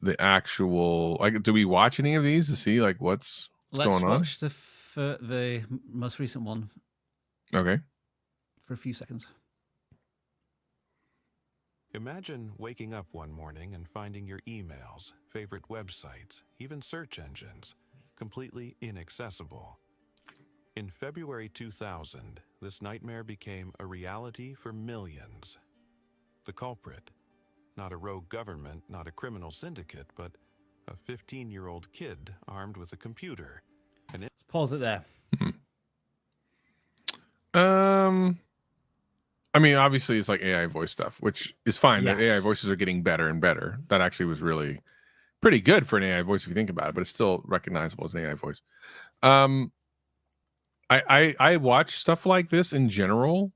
the actual, like, do we watch any of these to see like what's going on? Let's watch the most recent one. Okay. For a few seconds. Imagine waking up one morning and finding your emails, favorite websites, even search engines completely inaccessible. In February 2000, this nightmare became a reality for millions. The culprit, not a rogue government, not a criminal syndicate, but a 15-year-old kid armed with a computer. And it Pause it there. I mean, obviously it's like AI voice stuff, which is fine. Yes. That AI voices are getting better and better. That actually was really pretty good for an AI voice if you think about it, but it's still recognizable as an AI voice. I watch stuff like this in general,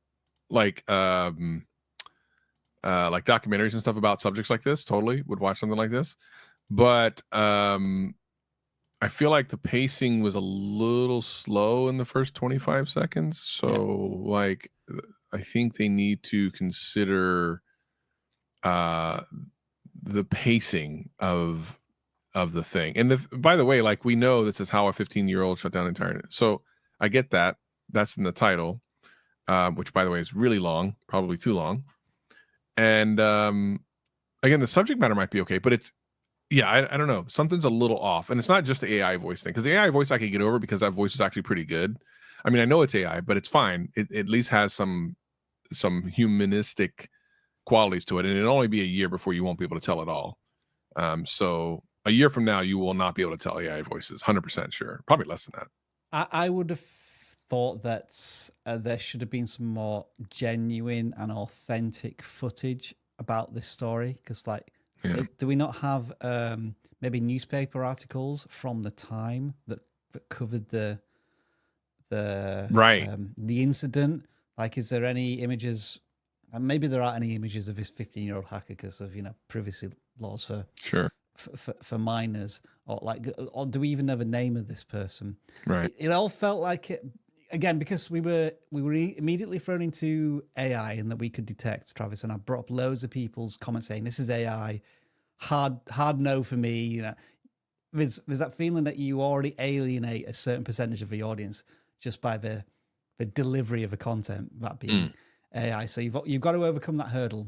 like documentaries and stuff about subjects like this. Totally would watch something like this, but I feel like the pacing was a little slow in the first 25 seconds. So like, I think they need to consider the pacing of the thing. And by the way, like, we know this is how a 15-year-old shut down the entire. So I get that. That's in the title, which by the way is really long, probably too long. And again, the subject matter might be okay, but it's, yeah, I don't know. Something's a little off. And it's not just the AI voice thing, because the AI voice I could get over because that voice is actually pretty good. I mean, I know it's AI, but it's fine. It at least has some humanistic qualities to it. And it'll only be a year before you won't be able to tell it all. So a year from now, you will not be able to tell AI voices, 100% sure. Probably less than that. I would have thought that there should have been some more genuine and authentic footage about this story, because like, do we not have maybe newspaper articles from the time that covered the incident? Like, is there any images? And maybe there aren't any images of this 15-year-old hacker because of, you know, privacy laws for minors, or like, or do we even know the name of this person? Right. It all felt like it, again, because we were immediately thrown into AI and that we could detect, Travis, and I brought up loads of people's comments saying this is AI, hard no for me. You know, there's that feeling that you already alienate a certain percentage of the audience just by the delivery of the content, that being AI. So you've got to overcome that hurdle.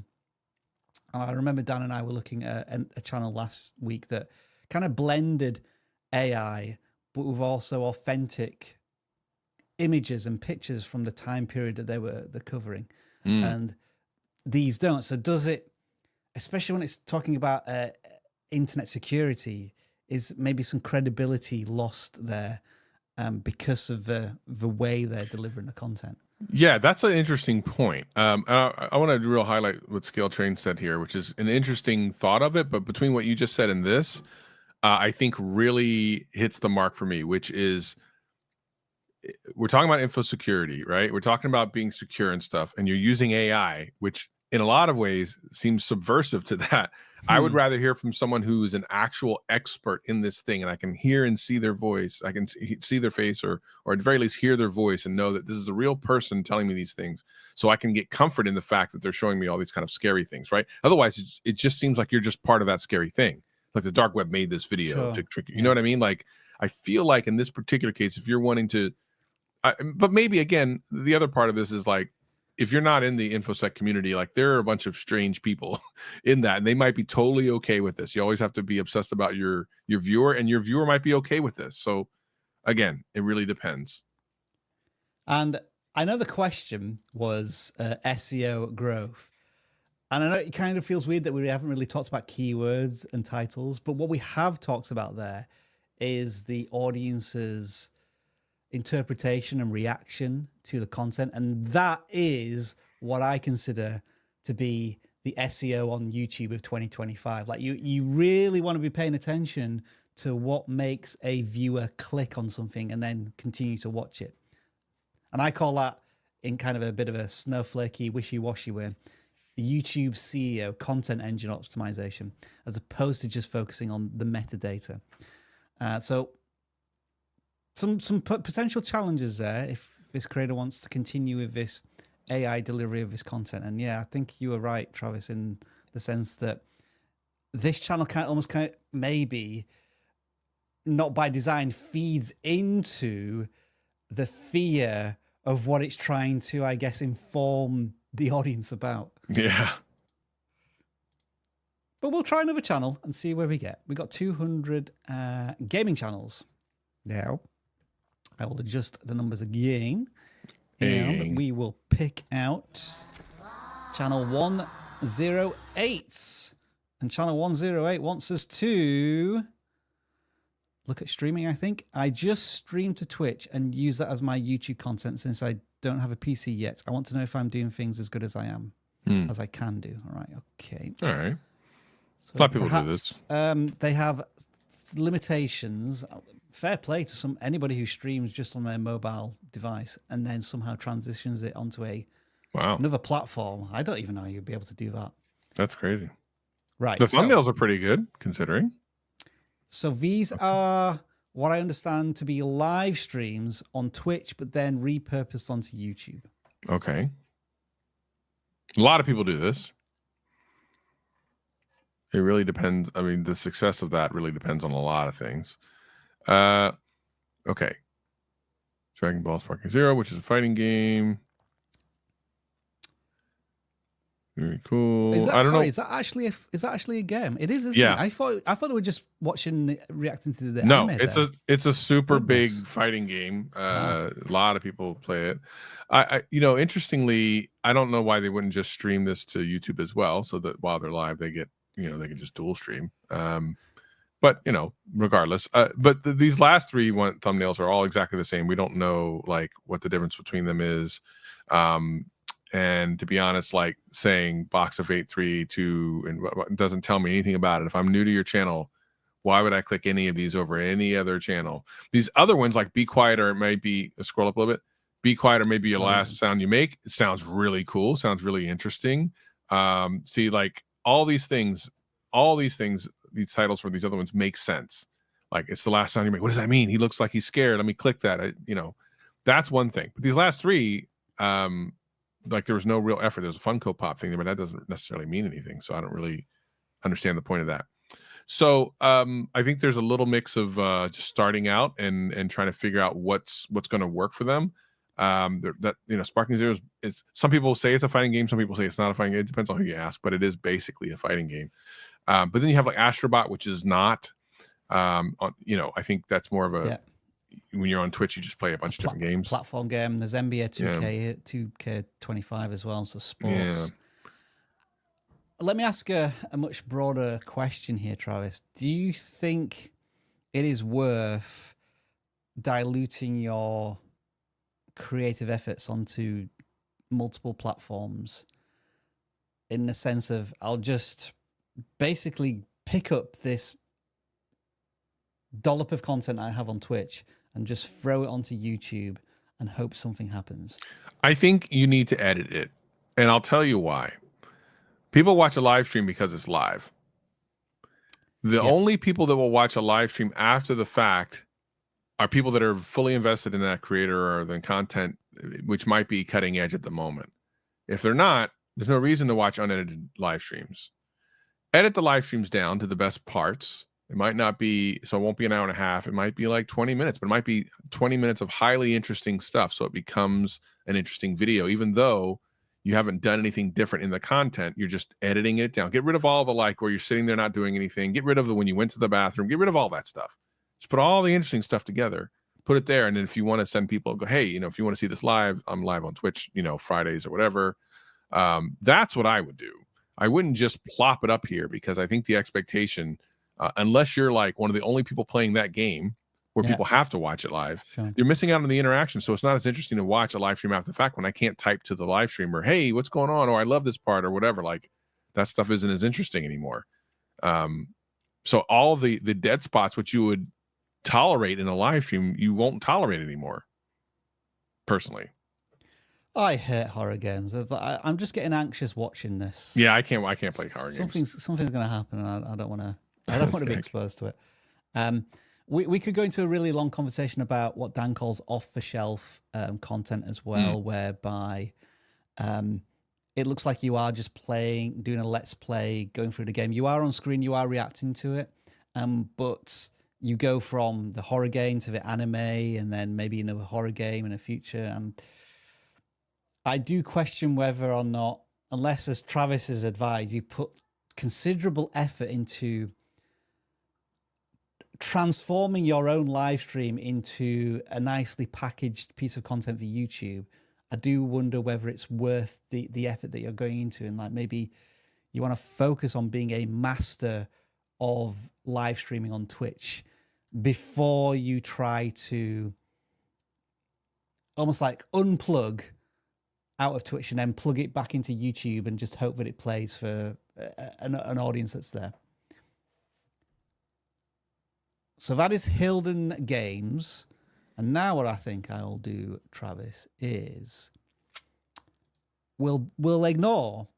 And I remember Dan and I were looking at a channel last week that kind of blended AI, but with also authentic images and pictures from the time period that they're covering. And these don't. So does it, especially when it's talking about internet security, is maybe some credibility lost there because of the way they're delivering the content? Yeah, that's an interesting point. I want to real highlight what Scale Train said here, which is an interesting thought of it. But between what you just said and this, I think really hits the mark for me, which is, we're talking about info security, right? We're talking about being secure and stuff, and you're using AI, which in a lot of ways seems subversive to that. I would rather hear from someone who is an actual expert in this thing, and I can hear and see their voice. I can see their face, or at the very least hear their voice and know that this is a real person telling me these things, so I can get comfort in the fact that they're showing me all these kind of scary things, right? Otherwise, it just seems like you're just part of that scary thing. Like the dark web made this video to trick you. You know what I mean? Like, I feel like in this particular case, if you're wanting to, but maybe again, the other part of this is like, if you're not in the InfoSec community, like, there are a bunch of strange people in that, and they might be totally okay with this. You always have to be obsessed about your viewer, and your viewer might be okay with this. So again, it really depends. And I know the question was SEO growth. And I know it kind of feels weird that we haven't really talked about keywords and titles, but what we have talked about there is the audience's interpretation and reaction to the content. And that is what I consider to be the SEO on YouTube of 2025. Like, you really want to be paying attention to what makes a viewer click on something and then continue to watch it. And I call that, in kind of a bit of a snowflakey, wishy-washy way, YouTube CEO, content engine optimization, as opposed to just focusing on the metadata. So some potential challenges there if this creator wants to continue with this AI delivery of this content. And yeah, I think you were right, Travis, in the sense that this channel almost maybe, not by design, feeds into the fear of what it's trying to, I guess, inform the audience about. Yeah. But we'll try another channel and see where we get. We got 200 gaming channels now. I will adjust the numbers again. And we will pick out channel 108. And channel 108 wants us to look at streaming, I think. I just streamed to Twitch and use that as my YouTube content since I don't have a PC yet. I want to know if I'm doing things as good as I am, as I can do. All right, okay. All right. So A lot of people do this. They have limitations. Fair play to anybody who streams just on their mobile device and then somehow transitions it onto another platform. I don't even know you'd be able to do that. That's crazy. Right. The thumbnails are pretty good considering. So these are what I understand to be live streams on Twitch, but then repurposed onto YouTube. Okay. A lot of people do this. It really depends. I mean, the success of that really depends on a lot of things. Okay. Dragon Ball Sparking Zero, which is a fighting game. Very cool. Is that, I don't know. Is that actually a game? It is, isn't it? I thought they were just reacting to the No, anime. It's a super big fighting game. A lot of people play it. Interestingly, I don't know why they wouldn't just stream this to YouTube as well, so that while they're live, they get they can just dual stream. But regardless, but these last three thumbnails are all exactly the same. We don't know like what the difference between them is. And to be honest, like saying box of 832 and doesn't tell me anything about it. If I'm new to your channel, why would I click any of these over any other channel? These other ones like Be Quiet, or it might be scroll up a little bit. Be Quiet, or maybe your last sound you make. It sounds really cool. Sounds really interesting. See, like all these things, these titles for these other ones make sense. Like it's the last sound you make. What does that mean? He looks like he's scared. Let me click that. That's one thing. But these last three, like there was no real effort. There's a Funko Pop thing there, but that doesn't necessarily mean anything. So I don't really understand the point of that. So I think there's a little mix of just starting out and trying to figure out what's going to work for them. Sparking Zero is some people say it's a fighting game, some people say it's not a fighting game. It depends on who you ask, but it is basically a fighting game. But then you have like Astrobot, which is not. I think that's more of a. When you're on Twitch, you just play a bunch of different games. Platform game. There's NBA 2K25 as well, so sports. Yeah. Let me ask a much broader question here, Travis. Do you think it is worth diluting your creative efforts onto multiple platforms in the sense of I'll just basically pick up this dollop of content I have on Twitch and just throw it onto YouTube and hope something happens? I think you need to edit it. And I'll tell you why. People watch a live stream because it's live. The only people that will watch a live stream after the fact are people that are fully invested in that creator or the content, which might be cutting edge at the moment. If they're not, there's no reason to watch unedited live streams. Edit the live streams down to the best parts. It might not be, so it won't be an hour and a half. It might be like 20 minutes, but it might be 20 minutes of highly interesting stuff. So it becomes an interesting video, even though you haven't done anything different in the content. You're just editing it down. Get rid of all the like where you're sitting there not doing anything. Get rid of the when you went to the bathroom. Get rid of all that stuff. Just put all the interesting stuff together. Put it there. And then if you want to send people, go, hey, if you want to see this live, I'm live on Twitch, Fridays or whatever. That's what I would do. I wouldn't just plop it up here because I think the expectation, unless you're like one of the only people playing that game where people have to watch it live, you're missing out on the interaction. So it's not as interesting to watch a live stream after the fact when I can't type to the live streamer, hey, what's going on? Or I love this part or whatever. Like that stuff isn't as interesting anymore. So all the dead spots, which you would tolerate in a live stream, you won't tolerate anymore. Personally. I hate horror games. I'm just getting anxious watching this. Yeah, I can't play horror games. Something's going to happen, and I don't want to. I don't want to be exposed to it. We could go into a really long conversation about what Dan calls off-the-shelf content as well, whereby it looks like you are just doing a let's play, going through the game. You are on screen, you are reacting to it, but you go from the horror game to the anime, and then maybe another horror game in the future. And I do question whether or not, unless, as Travis has advised, you put considerable effort into transforming your own live stream into a nicely packaged piece of content for YouTube, I do wonder whether it's worth the effort that you're going into, and like maybe you want to focus on being a master of live streaming on Twitch before you try to almost like unplug out of Twitch and then plug it back into YouTube and just hope that it plays for an audience that's there. So that is Hilden Games. And now what I think I'll do, Travis, is we'll ignore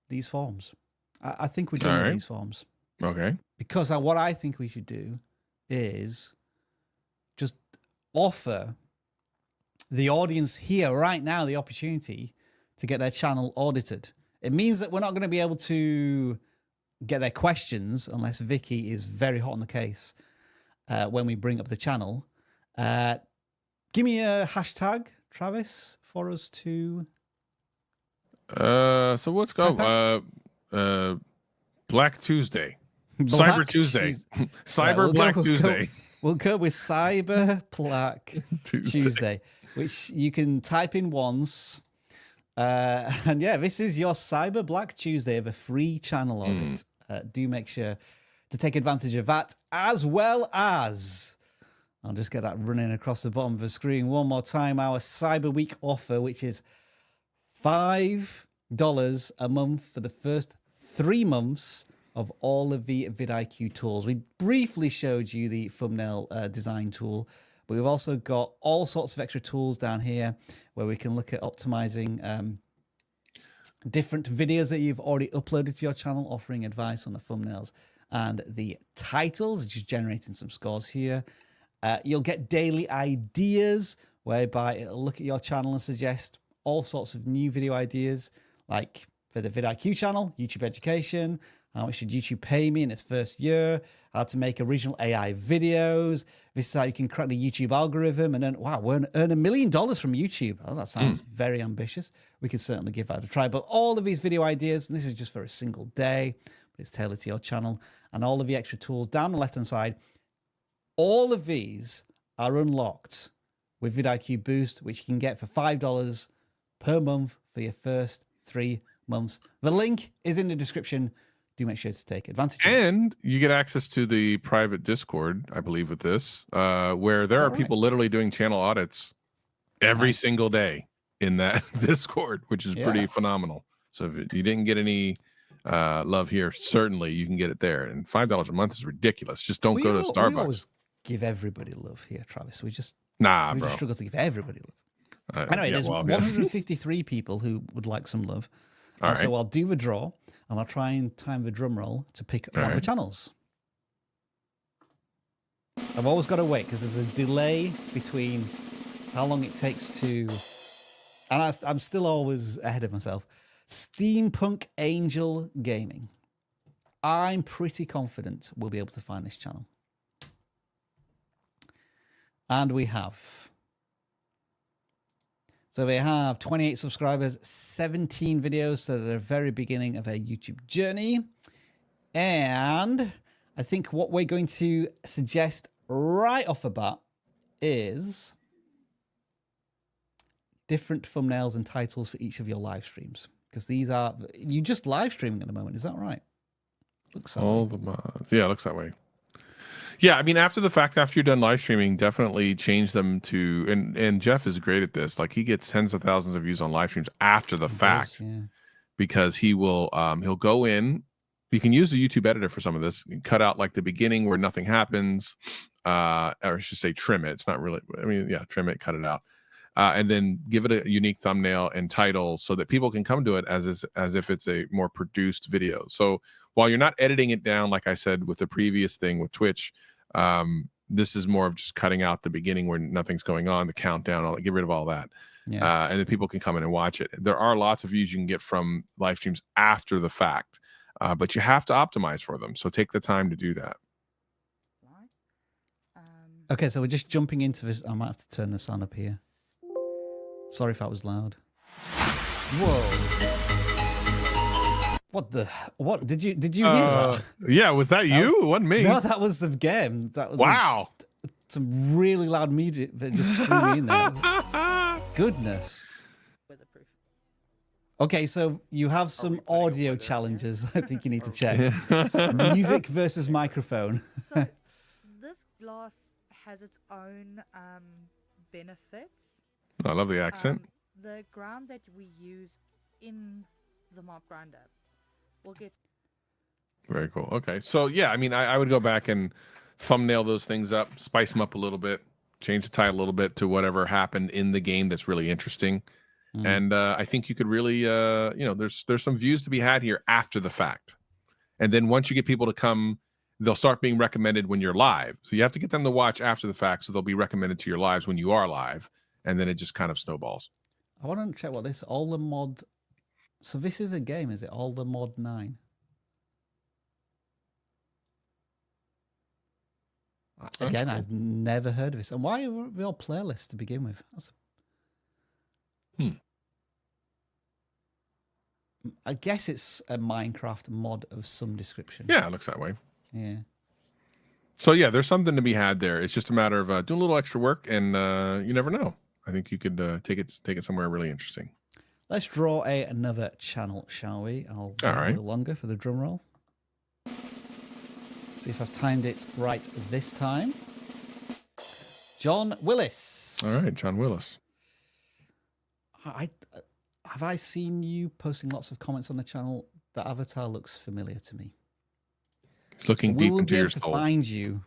these forms. I think we're done with these forms. Okay. Because what I think we should do is just offer the audience here right now the opportunity to get their channel audited. It means that we're not going to be able to get their questions unless Vicky is very hot on the case when we bring up the channel. Give me a hashtag, Travis, for us to... So let's go. Black Tuesday. Cyber Tuesday. Cyber Black Tuesday. We'll go with Cyber Black Tuesday, which you can type in once. And yeah, this is your Cyber Black Tuesday of a free channel audit. Do make sure to take advantage of that, as well as, I'll just get that running across the bottom of the screen one more time, our Cyber Week offer, which is $5 a month for the first 3 months of all of the vidIQ tools. We briefly showed you the thumbnail design tool, but we've also got all sorts of extra tools down here where we can look at optimizing different videos that you've already uploaded to your channel, offering advice on the thumbnails and the titles, just generating some scores here. You'll get daily ideas, whereby it'll look at your channel and suggest all sorts of new video ideas, like for the vidIQ channel, YouTube education, how much should YouTube pay me in its first year, how to make original AI videos. This is how you can crack the YouTube algorithm and earn $1 million from YouTube. Oh, that sounds very ambitious. We could certainly give that a try. But all of these video ideas, and this is just for a single day, but it's tailored to your channel, and all of the extra tools down the left-hand side, all of these are unlocked with vidIQ Boost, which you can get for $5 per month for your first 3 months. The link is in the description. Do make sure to take advantage of it. And you get access to the private Discord, I believe, with this, where there are people literally doing channel audits every single day in that Discord, which is pretty phenomenal. So if you didn't get any love here, certainly you can get it there. And $5 a month is ridiculous. Just don't go to Starbucks. We always give everybody love here, Travis. We just bro. Just struggle to give everybody love. Anyway, there's 153 people who would like some love. So I'll do the draw, and I'll try and time the drum roll to pick one of the channels. I've always got to wait because there's a delay between how long it takes to... And I'm still always ahead of myself. Steampunk Angel Gaming. I'm pretty confident we'll be able to find this channel. And we have... So they have 28 subscribers, 17 videos, so they're at the very beginning of their YouTube journey. And I think what we're going to suggest right off the bat is different thumbnails and titles for each of your live streams. Because these are, you just live streaming at the moment, is that right? Looks that way. The mods. Yeah, it looks that way. Yeah, I mean, after the fact, after you're done live streaming, definitely change them to, and Jeff is great at this. Like, he gets tens of thousands of views on live streams after the fact, because he will, he'll go in. You can use the YouTube editor for some of this. You cut out like the beginning where nothing happens, or I should say trim it. It's not really, I mean, yeah, trim it, cut it out. And then give it a unique thumbnail and title so that people can come to it as if it's a more produced video. So while you're not editing it down, like I said with the previous thing with Twitch, this is more of just cutting out the beginning where nothing's going on, the countdown, all that, get rid of all that. And then people can come in and watch it. There are lots of views you can get from live streams after the fact, but you have to optimize for them. So take the time to do that. Okay, so we're just jumping into this. I might have to turn the sound up here. Sorry if that was loud. Whoa. What did you hear that? Yeah, was that you? It wasn't me. No, that was the game. That was some really loud music that just threw me in there. Goodness. Okay, so you have some audio challenges. I think you need to check. Music versus microphone. So this glass has its own benefits. I love the accent. The ground that we use in the mop grinder will get. Very cool. Okay. So yeah, I mean, I would go back and thumbnail those things up, spice them up a little bit, change the title a little bit to whatever happened in the game that's really interesting. And I think you could really, there's some views to be had here after the fact. And then once you get people to come, they'll start being recommended when you're live. So you have to get them to watch after the fact, so they'll be recommended to your lives when you are live. And then it just kind of snowballs. I want to check what this all the mod. So this is a game, is it? All the mod 9. Again, cool. I've never heard of this. And why are we all playlists to begin with? I guess it's a Minecraft mod of some description. Yeah, it looks that way. Yeah. So yeah, there's something to be had there. It's just a matter of doing a little extra work, and you never know. I think you could take it somewhere really interesting. Let's draw another channel, shall we? I'll wait a little longer for the drum roll. See if I've timed it right this time. John Willis. All right, John Willis. Have I seen you posting lots of comments on the channel? The avatar looks familiar to me. He's looking deep into your soul. We will be able to find you.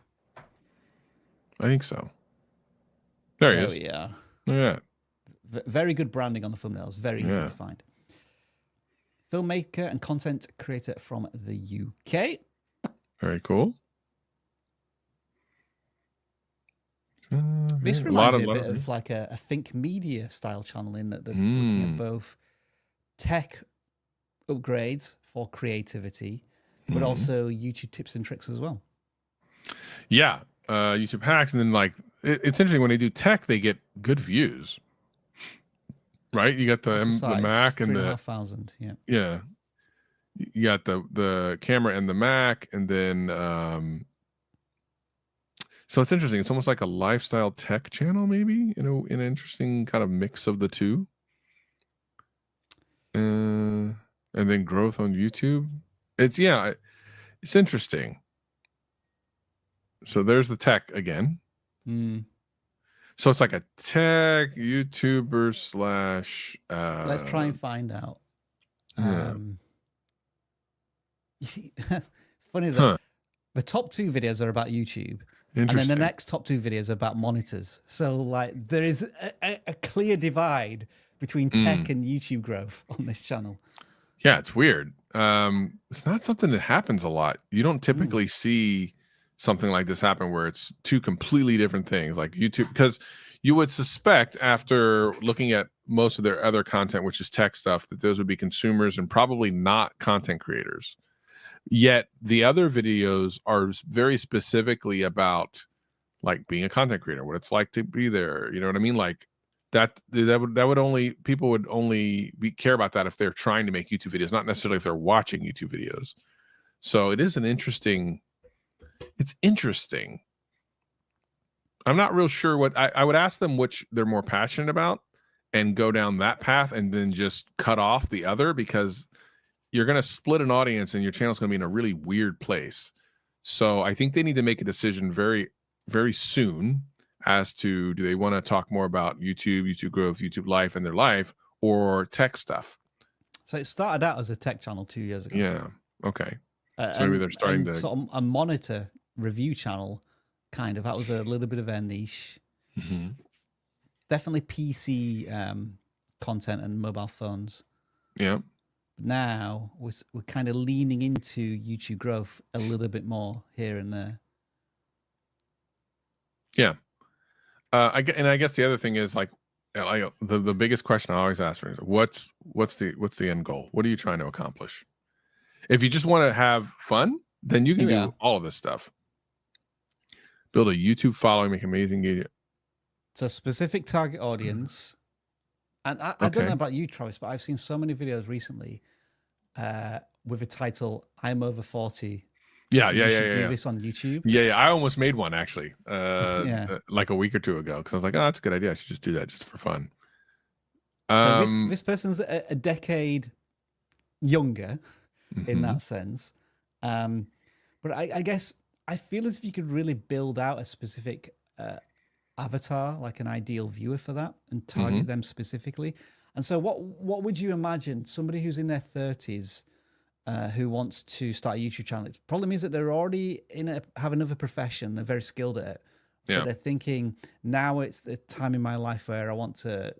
I think so. There he is. We are. Look at that. Very good branding on the thumbnails. Very easy to find. Filmmaker and content creator from the UK. Very cool. This reminds me a bit of like a Think Media style channel in that they're looking at both tech upgrades for creativity, but also YouTube tips and tricks as well. Yeah, YouTube hacks, and then like it's interesting when they do tech, they get good views. Right, you got the Mac and the 3,500. Yeah. You got the camera and the Mac, and then so it's interesting. It's almost like a lifestyle tech channel, maybe, in an interesting kind of mix of the two. And then growth on YouTube. It's interesting. So there's the tech again. So it's like a tech YouTuber slash. Let's try and find out. You see, it's funny that the top 2 videos are about YouTube, and then the next top 2 videos are about monitors. So like there is a clear divide between tech and YouTube growth on this channel. Yeah, it's weird. It's not something that happens a lot. You don't typically see something like this happen where it's 2 completely different things, like YouTube, because you would suspect after looking at most of their other content, which is tech stuff, that those would be consumers and probably not content creators. Yet the other videos are very specifically about like being a content creator, what it's like to be there. You know what I mean? Like that would only, people would only care about that if they're trying to make YouTube videos, not necessarily if they're watching YouTube videos. So it is it's interesting. I'm not real sure what I would ask them which they're more passionate about and go down that path, and then just cut off the other, because you're going to split an audience and your channel's going to be in a really weird place. So I think they need to make a decision very, very soon as to, do they want to talk more about YouTube growth, YouTube life and their life, or tech stuff? So it started out as a tech channel 2 years ago. Yeah. Okay. So maybe they're starting to sort of a monitor review channel, kind of. That was a little bit of their niche. Definitely PC content and mobile phones. Yeah. Now we're kind of leaning into YouTube growth a little bit more here and there. Yeah. I guess the other thing is like the biggest question I always ask for is what's the end goal? What are you trying to accomplish? If you just want to have fun, then you can do all of this stuff. Build a YouTube following, make amazing engagement. It's a specific target audience. And I don't know about you, Travis, but I've seen so many videos recently with a title, I'm over 40. Yeah. Do this on YouTube. Yeah. I almost made one actually, like a week or 2 ago, because I was like, oh, that's a good idea. I should just do that just for fun. So this person's a decade younger in that sense. But I guess I feel as if you could really build out a specific avatar, like an ideal viewer for that, and target them specifically. And so what would you imagine somebody who's in their 30s who wants to start a YouTube channel? The problem is that they're already have another profession, they're very skilled at it, but they're thinking, now it's the time in my life where I want to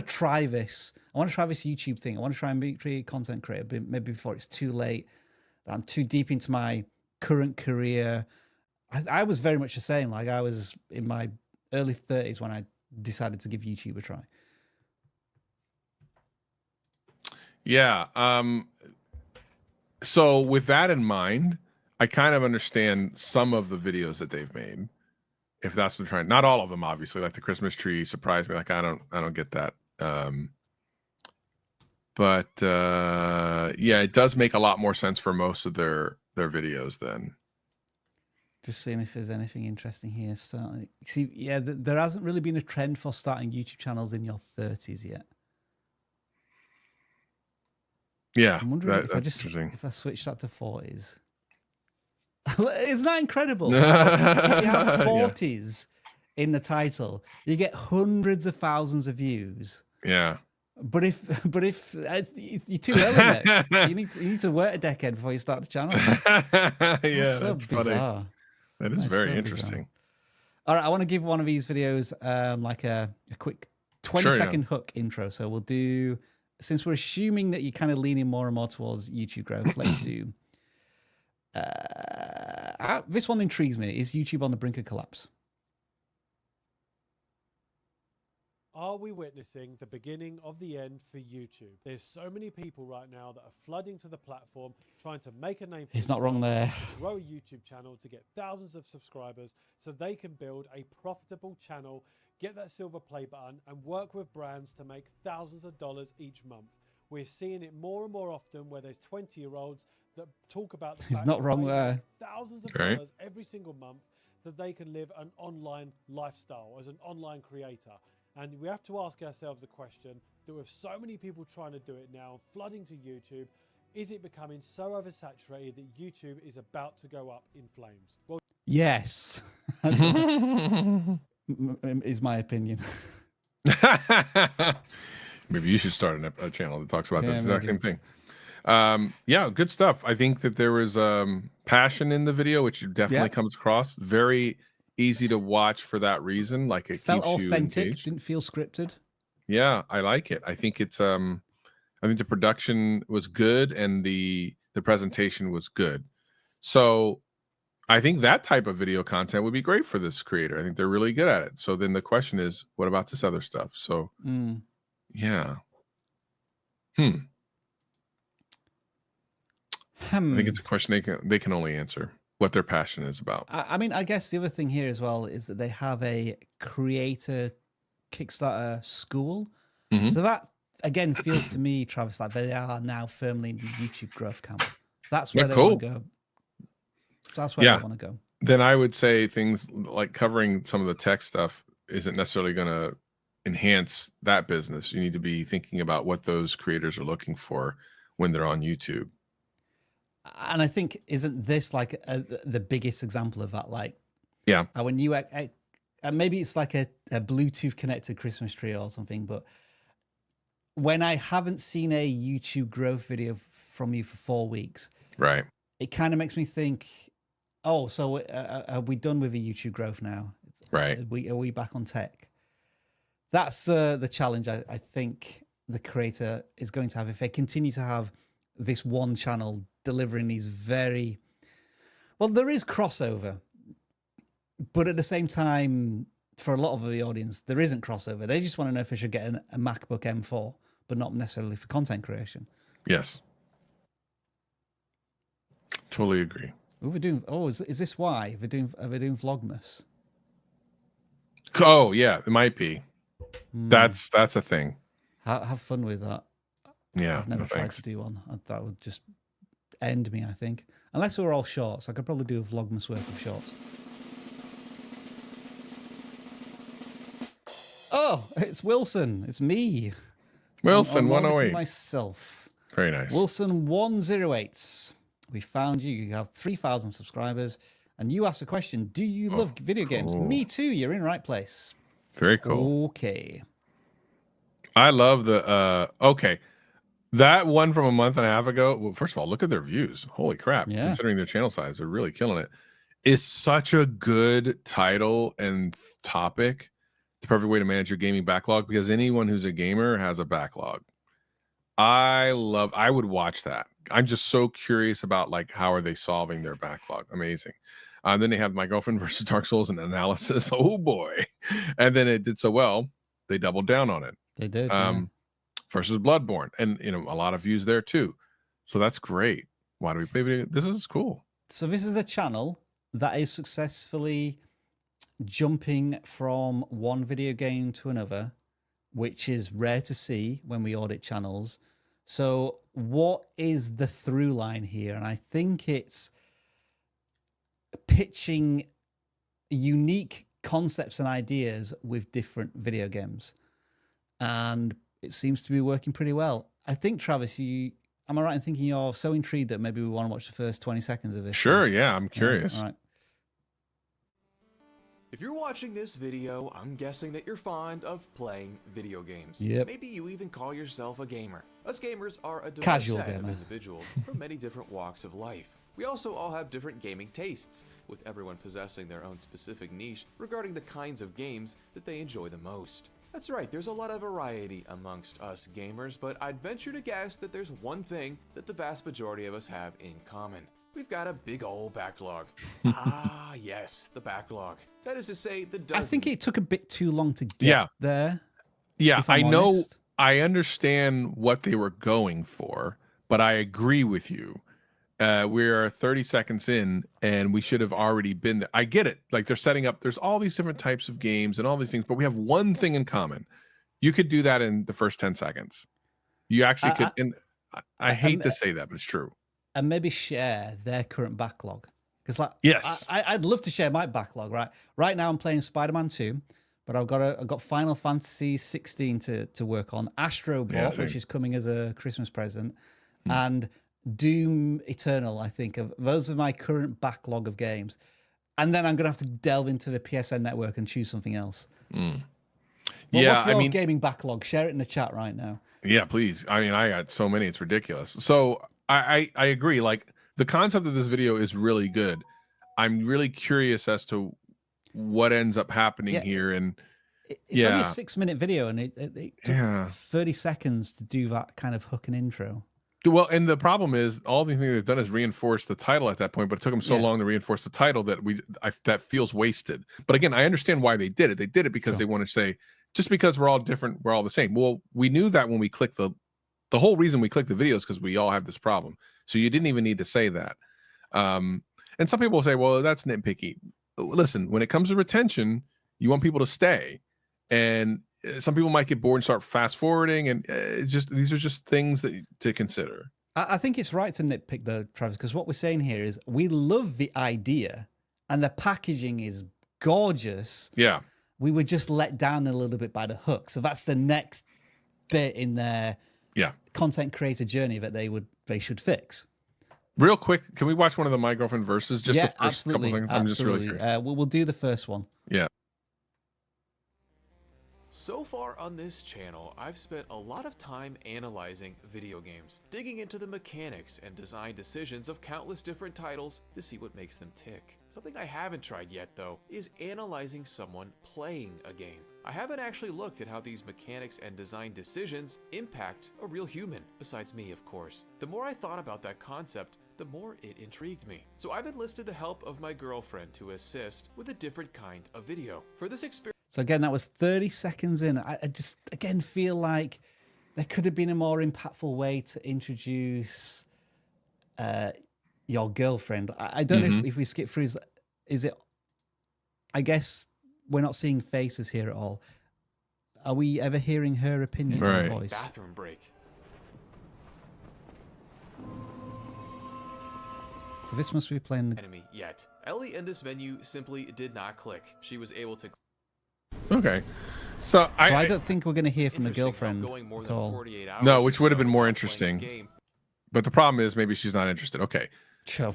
try this. I want to try this YouTube thing. I want to try and be a content creator, but maybe before it's too late. I'm too deep into my current career. I was very much the same. Like, I was in my early 30s when I decided to give YouTube a try. Yeah. So with that in mind, I kind of understand some of the videos that they've made. If that's what they're trying, not all of them, obviously. Like the Christmas tree surprised me. Like, I don't get that. But yeah, it does make a lot more sense for most of their videos then. Just seeing if there's anything interesting here. See, yeah, there hasn't really been a trend for starting YouTube channels in your 30s yet. Yeah, I'm wondering if I switch that to 40s. Isn't that incredible? If you have 40s in the title, you get hundreds of thousands of views. Yeah. But if you're too early, mate. you need to wait a decade before you start the channel. Yeah, that's so that's bizarre. Funny. That is very interesting. Bizarre. All right, I want to give one of these videos like a quick 20-second hook intro. So we'll do, since we're assuming that you're kind of leaning more and more towards YouTube growth, let's do. This one intrigues me. Is YouTube on the brink of collapse? Are we witnessing the beginning of the end for YouTube? There's so many people right now that are flooding to the platform, trying to make a name for He's not wrong there. grow a YouTube channel to get thousands of subscribers so they can build a profitable channel, get that silver play button, and work with brands to make thousands of dollars each month. We're seeing it more and more often where there's 20-year-olds that talk about the He's fact not that wrong they there. make thousands of dollars every single month, that they can live an online lifestyle as an online creator. And we have to ask ourselves the question that with so many people trying to do it now, flooding to YouTube, is it becoming so oversaturated that YouTube is about to go up in flames? Well, yes, is my opinion. Maybe you should start a channel that talks about this exact maybe. same thing. Yeah, good stuff. I think that there was passion in the video, which definitely comes across. Very easy to watch for that reason. Like, it felt keeps you authentic, engaged. didn't feel scripted. Yeah, I like it. I think it's I think the production was good and the presentation was good. So I think that type of video content would be great for this creator. I think they're really good at it. So then the question is, what about this other stuff? So yeah. I think it's a question they can only answer, what their passion is about. I mean, I guess the other thing here as well is that they have a creator Kickstarter school. So that, again, feels to me, Travis, like they are now firmly in the YouTube growth camp. That's where they want to go. That's where they want to go. Then I would say things like covering some of the tech stuff isn't necessarily going to enhance that business. You need to be thinking about what those creators are looking for when they're on YouTube. And I think, isn't this like the biggest example of that? Like, when you maybe it's like a Bluetooth connected Christmas tree or something, but when I haven't seen a YouTube growth video from you for 4 weeks, right, it kind of makes me think, oh, so are we done with the YouTube growth now? Right. Are we back on tech? That's the challenge I think the creator is going to have if they continue to have this one channel delivering these very, well, there is crossover, but at the same time, for a lot of the audience, there isn't crossover. They just want to know if they should get a MacBook M4, but not necessarily for content creation. Yes. Totally agree. We're doing. Oh, is this why are they doing Vlogmas? Oh yeah, it might be. That's a thing. Have fun with that. Yeah, I've never tried to do one. That would just end me, I think. Unless we were all shorts, I could probably do a Vlogmas worth of shorts. Oh! Oh, it's Wilson. It's me. Wilson, I'm auditing 108. myself. Very nice. Wilson 108. We found you. You have 3,000 subscribers, and you asked a question. Do you love video games? cool. Me too. You're in the right place. Very cool. Okay. I love the okay. That one from a month and a half ago. Well, first of all, look at their views. Holy crap. Yeah. Considering their channel size, they're really killing it. Is such a good title and topic. The perfect way to manage your gaming backlog, because anyone who's a gamer has a backlog. I would watch that. I'm just so curious about like how are they solving their backlog. Amazing. Then they have My Girlfriend versus Dark Souls and analysis. Oh boy. And then it did so well, they doubled down on it. They did. Yeah. Versus Bloodborne, and you know, a lot of views there too. So that's great. Why do we play video? This is cool. So this is a channel that is successfully jumping from one video game to another, which is rare to see when we audit channels. So what is the through line here? And I think it's pitching unique concepts and ideas with different video games. And it seems to be working pretty well. I think, Travis, am I right in thinking you're so intrigued that maybe we want to watch the first 20 seconds of this? Sure, yeah, I'm curious. All right. If you're watching this video, I'm guessing that you're fond of playing video games. Yep. Maybe you even call yourself a gamer. Us gamers are a diverse Casual set gamer. of individuals from many different walks of life. We also all have different gaming tastes, with everyone possessing their own specific niche regarding the kinds of games that they enjoy the most. That's right, there's a lot of variety amongst us gamers, but I'd venture to guess that there's one thing that the vast majority of us have in common. We've got a big old backlog. Ah, yes, the backlog. That is to say, the dozen. I think it took a bit too long to get there. Yeah, if I'm I know. honest. I understand what they were going for, but I agree with you. We're 30 seconds in, and we should have already been there. I get it. Like they're setting up. There's all these different types of games and all these things, but we have one thing in common. You could do that in the first 10 seconds. You actually could. And I hate to say that, but it's true. And maybe share their current backlog. Because like, yes, I'd love to share my backlog. Right now, I'm playing Spider-Man 2, but I've got Final Fantasy 16 to work on, Astro Bot, which is coming as a Christmas present, and Doom Eternal. I think those are my current backlog of games, and then I'm gonna have to delve into the PSN network and choose something else. What's your gaming backlog? Share it in the chat right now. Yeah, please. I mean, I got so many, it's ridiculous. So I agree. Like the concept of this video is really good. I'm really curious as to what ends up happening here. And it's only a 6-minute video, and it took 30 seconds to do that kind of hook and intro. Well, and the problem is all the things they've done is reinforce the title at that point, but it took them so long to reinforce the title that that feels wasted. But again, I understand why they did it. They did it because they want to say, just because we're all different, we're all the same. Well, we knew that when we clicked the whole reason we clicked the videos because we all have this problem. So you didn't even need to say that. And some people will say, well, that's nitpicky. Listen, when it comes to retention, you want people to stay. And some people might get bored and start fast forwarding, and these are just things to consider. I think it's right to nitpick though, Travis, because what we're saying here is we love the idea and the packaging is gorgeous. Yeah. We were just let down a little bit by the hook. So that's the next bit in their content creator journey that they should fix. Real quick, can we watch one of the My Girlfriend verses? Just the first absolutely. couple things. I'm just really curious. We'll do the first one. Yeah. So far on this channel, I've spent a lot of time analyzing video games, digging into the mechanics and design decisions of countless different titles to see what makes them tick. Something I haven't tried yet, though, is analyzing someone playing a game. I haven't actually looked at how these mechanics and design decisions impact a real human, besides me, of course. The more I thought about that concept, the more it intrigued me. So I've enlisted the help of my girlfriend to assist with a different kind of video. For this experience, so again, that was 30 seconds in. I just, again, feel like there could have been a more impactful way to introduce your girlfriend. I don't know if we skip through, is it, I guess we're not seeing faces here at all. Are we ever hearing her opinion or voice? Bathroom break. So this must be playing enemy yet. Ellie in this venue simply did not click. She was able to Okay. So I don't think we're going to hear from the Interesting how girlfriend going more at than all. 48 hours No, or which would have so been more without playing a interesting. game. But the problem is maybe she's not interested. Okay. Sure.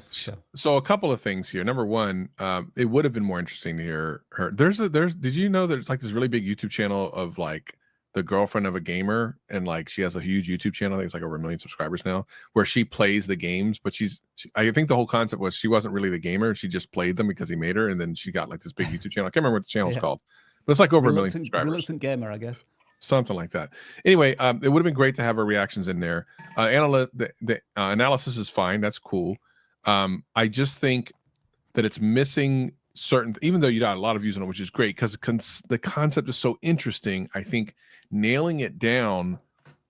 So a couple of things here. Number one, it would have been more interesting to hear her. Did you know there's like this really big YouTube channel of like the girlfriend of a gamer, and like she has a huge YouTube channel. I think it's like over 1 million subscribers now, where she plays the games, but I think the whole concept was she wasn't really the gamer. She just played them because he made her, and then she got like this big YouTube channel. I can't remember what the channel's called, but it's like over 1 million subscribers. Reluctant gamer, I guess. Something like that. Anyway, it would have been great to have her reactions in there. The analysis is fine. That's cool. I just think that it's missing certain, even though you got a lot of views on it, which is great because the concept is so interesting. I think nailing it down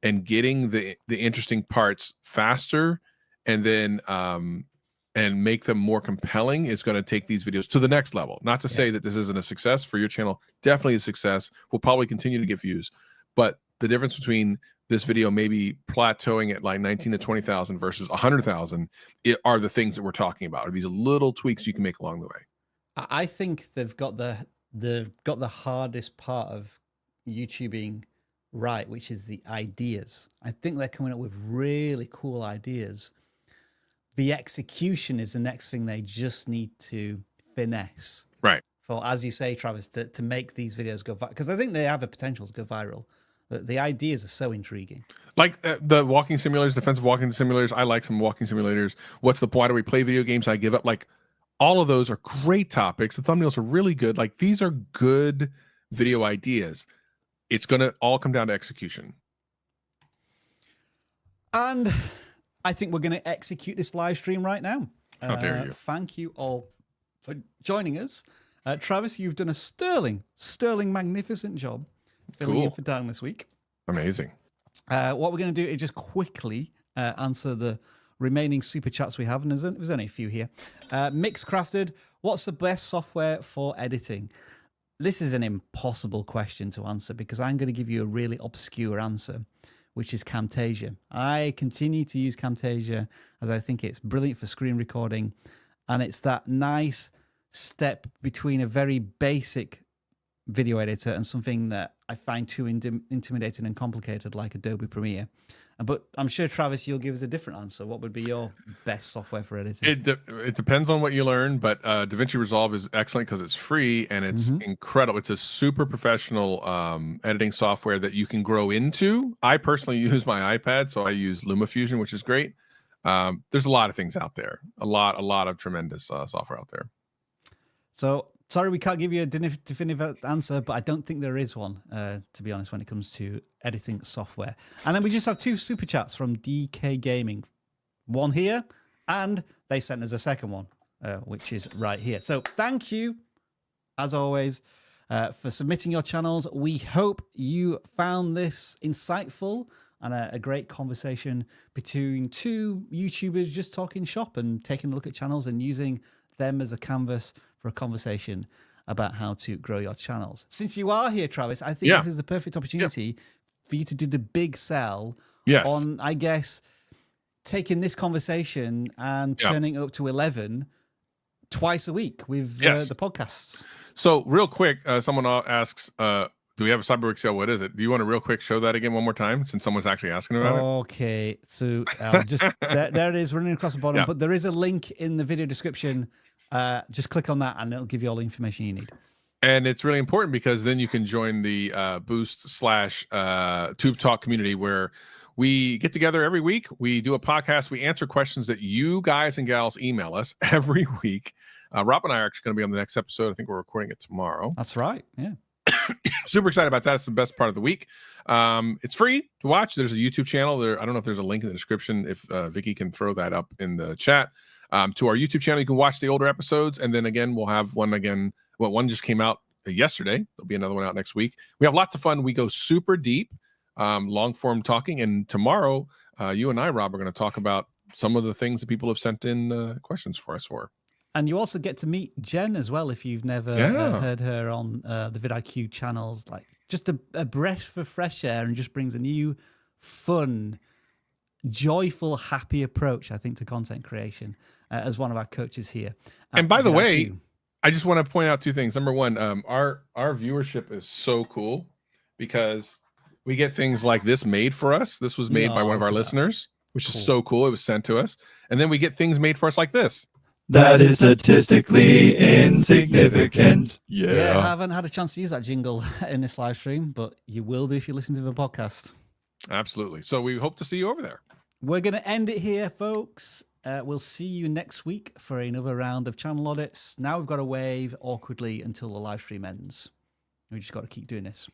and getting the interesting parts faster, and then and make them more compelling is going to take these videos to the next level. Not to say that this isn't a success for your channel. Definitely a success. We'll probably continue to get views, but the difference between this video maybe plateauing at like 19 to 20,000 versus 100,000 are the things that we're talking about. Are these little tweaks you can make along the way? I think they've got the hardest part of YouTubing right, which is the ideas. I think they're coming up with really cool ideas. The execution is the next thing they just need to finesse. Right. For, as you say, Travis, to make these videos go viral, because I think they have a potential to go viral. The ideas are so intriguing. Like the walking simulators, defensive walking simulators. I like some walking simulators. What's the point? Why do we play video games? I give up. Like all of those are great topics. The thumbnails are really good. Like these are good video ideas. It's going to all come down to execution. And I think we're going to execute this live stream right now. How dare you. Thank you all for joining us. Travis, you've done a sterling, magnificent job filling in for Dan this week. Amazing. What we're going to do is just quickly answer the remaining super chats we have, and there's only a few here. Mixcrafted, what's the best software for editing? This is an impossible question to answer because I'm going to give you a really obscure answer, which is Camtasia. I continue to use Camtasia as I think it's brilliant for screen recording, and it's that nice step between a very basic video editor and something that I find too intimidating and complicated like Adobe Premiere. But I'm sure, Travis, you'll give us a different answer. What would be your best software for editing? It depends on what you learn, but DaVinci Resolve is excellent because it's free and it's incredible. It's a super professional editing software that you can grow into. I personally use my iPad, so I use LumaFusion, which is great. There's a lot of things out there, a lot of tremendous software out there. So sorry, we can't give you a definitive answer, but I don't think there is one, to be honest, when it comes to editing software. And then we just have two super chats from DK Gaming. One here, and they sent us a second one, which is right here. So thank you, as always, for submitting your channels. We hope you found this insightful and a great conversation between two YouTubers just talking shop and taking a look at channels and using them as a canvas for a conversation about how to grow your channels. Since you are here, Travis, I think this is the perfect opportunity for you to do the big sell on, I guess, taking this conversation and turning it up to 11 twice a week with the podcasts. So real quick, someone asks, do we have a Cyber Week sale? What is it? Do you want to real quick show that again one more time since someone's actually asking about it? Okay, so I'll just there it is running across the bottom, but there is a link in the video description. Just click on that and it'll give you all the information you need. And it's really important because then you can join the Boost / Tube Talk community where we get together every week. We do a podcast. We answer questions that you guys and gals email us every week. Rob and I are actually going to be on the next episode. I think we're recording it tomorrow. That's right. Yeah. Super excited about that. It's the best part of the week. It's free to watch. There's a YouTube channel there. I don't know if there's a link in the description. If Vicky can throw that up in the chat. To our YouTube channel, you can watch the older episodes, and then again we'll have one again. Well, one just came out yesterday. There'll be another one out next week. We have lots of fun. We go super deep, long form talking, and tomorrow you and I, Rob, are going to talk about some of the things that people have sent in questions for us for. And you also get to meet Jen as well if you've never heard her on the vidIQ channels. Like just a breath of fresh air, and just brings a new, fun, joyful, happy approach, I think, to content creation as one of our coaches here. And by the way, I just want to point out two things. Number one, our viewership is so cool because we get things like this made for us. This was made by one of our listeners, which is so cool. It was sent to us. And then we get things made for us like this. That is statistically insignificant. Yeah, I haven't had a chance to use that jingle in this live stream, but you will do if you listen to the podcast. Absolutely. So we hope to see you over there. We're going to end it here, folks. We'll see you next week for another round of channel audits. Now we've got to wave awkwardly until the live stream ends. We just got to keep doing this.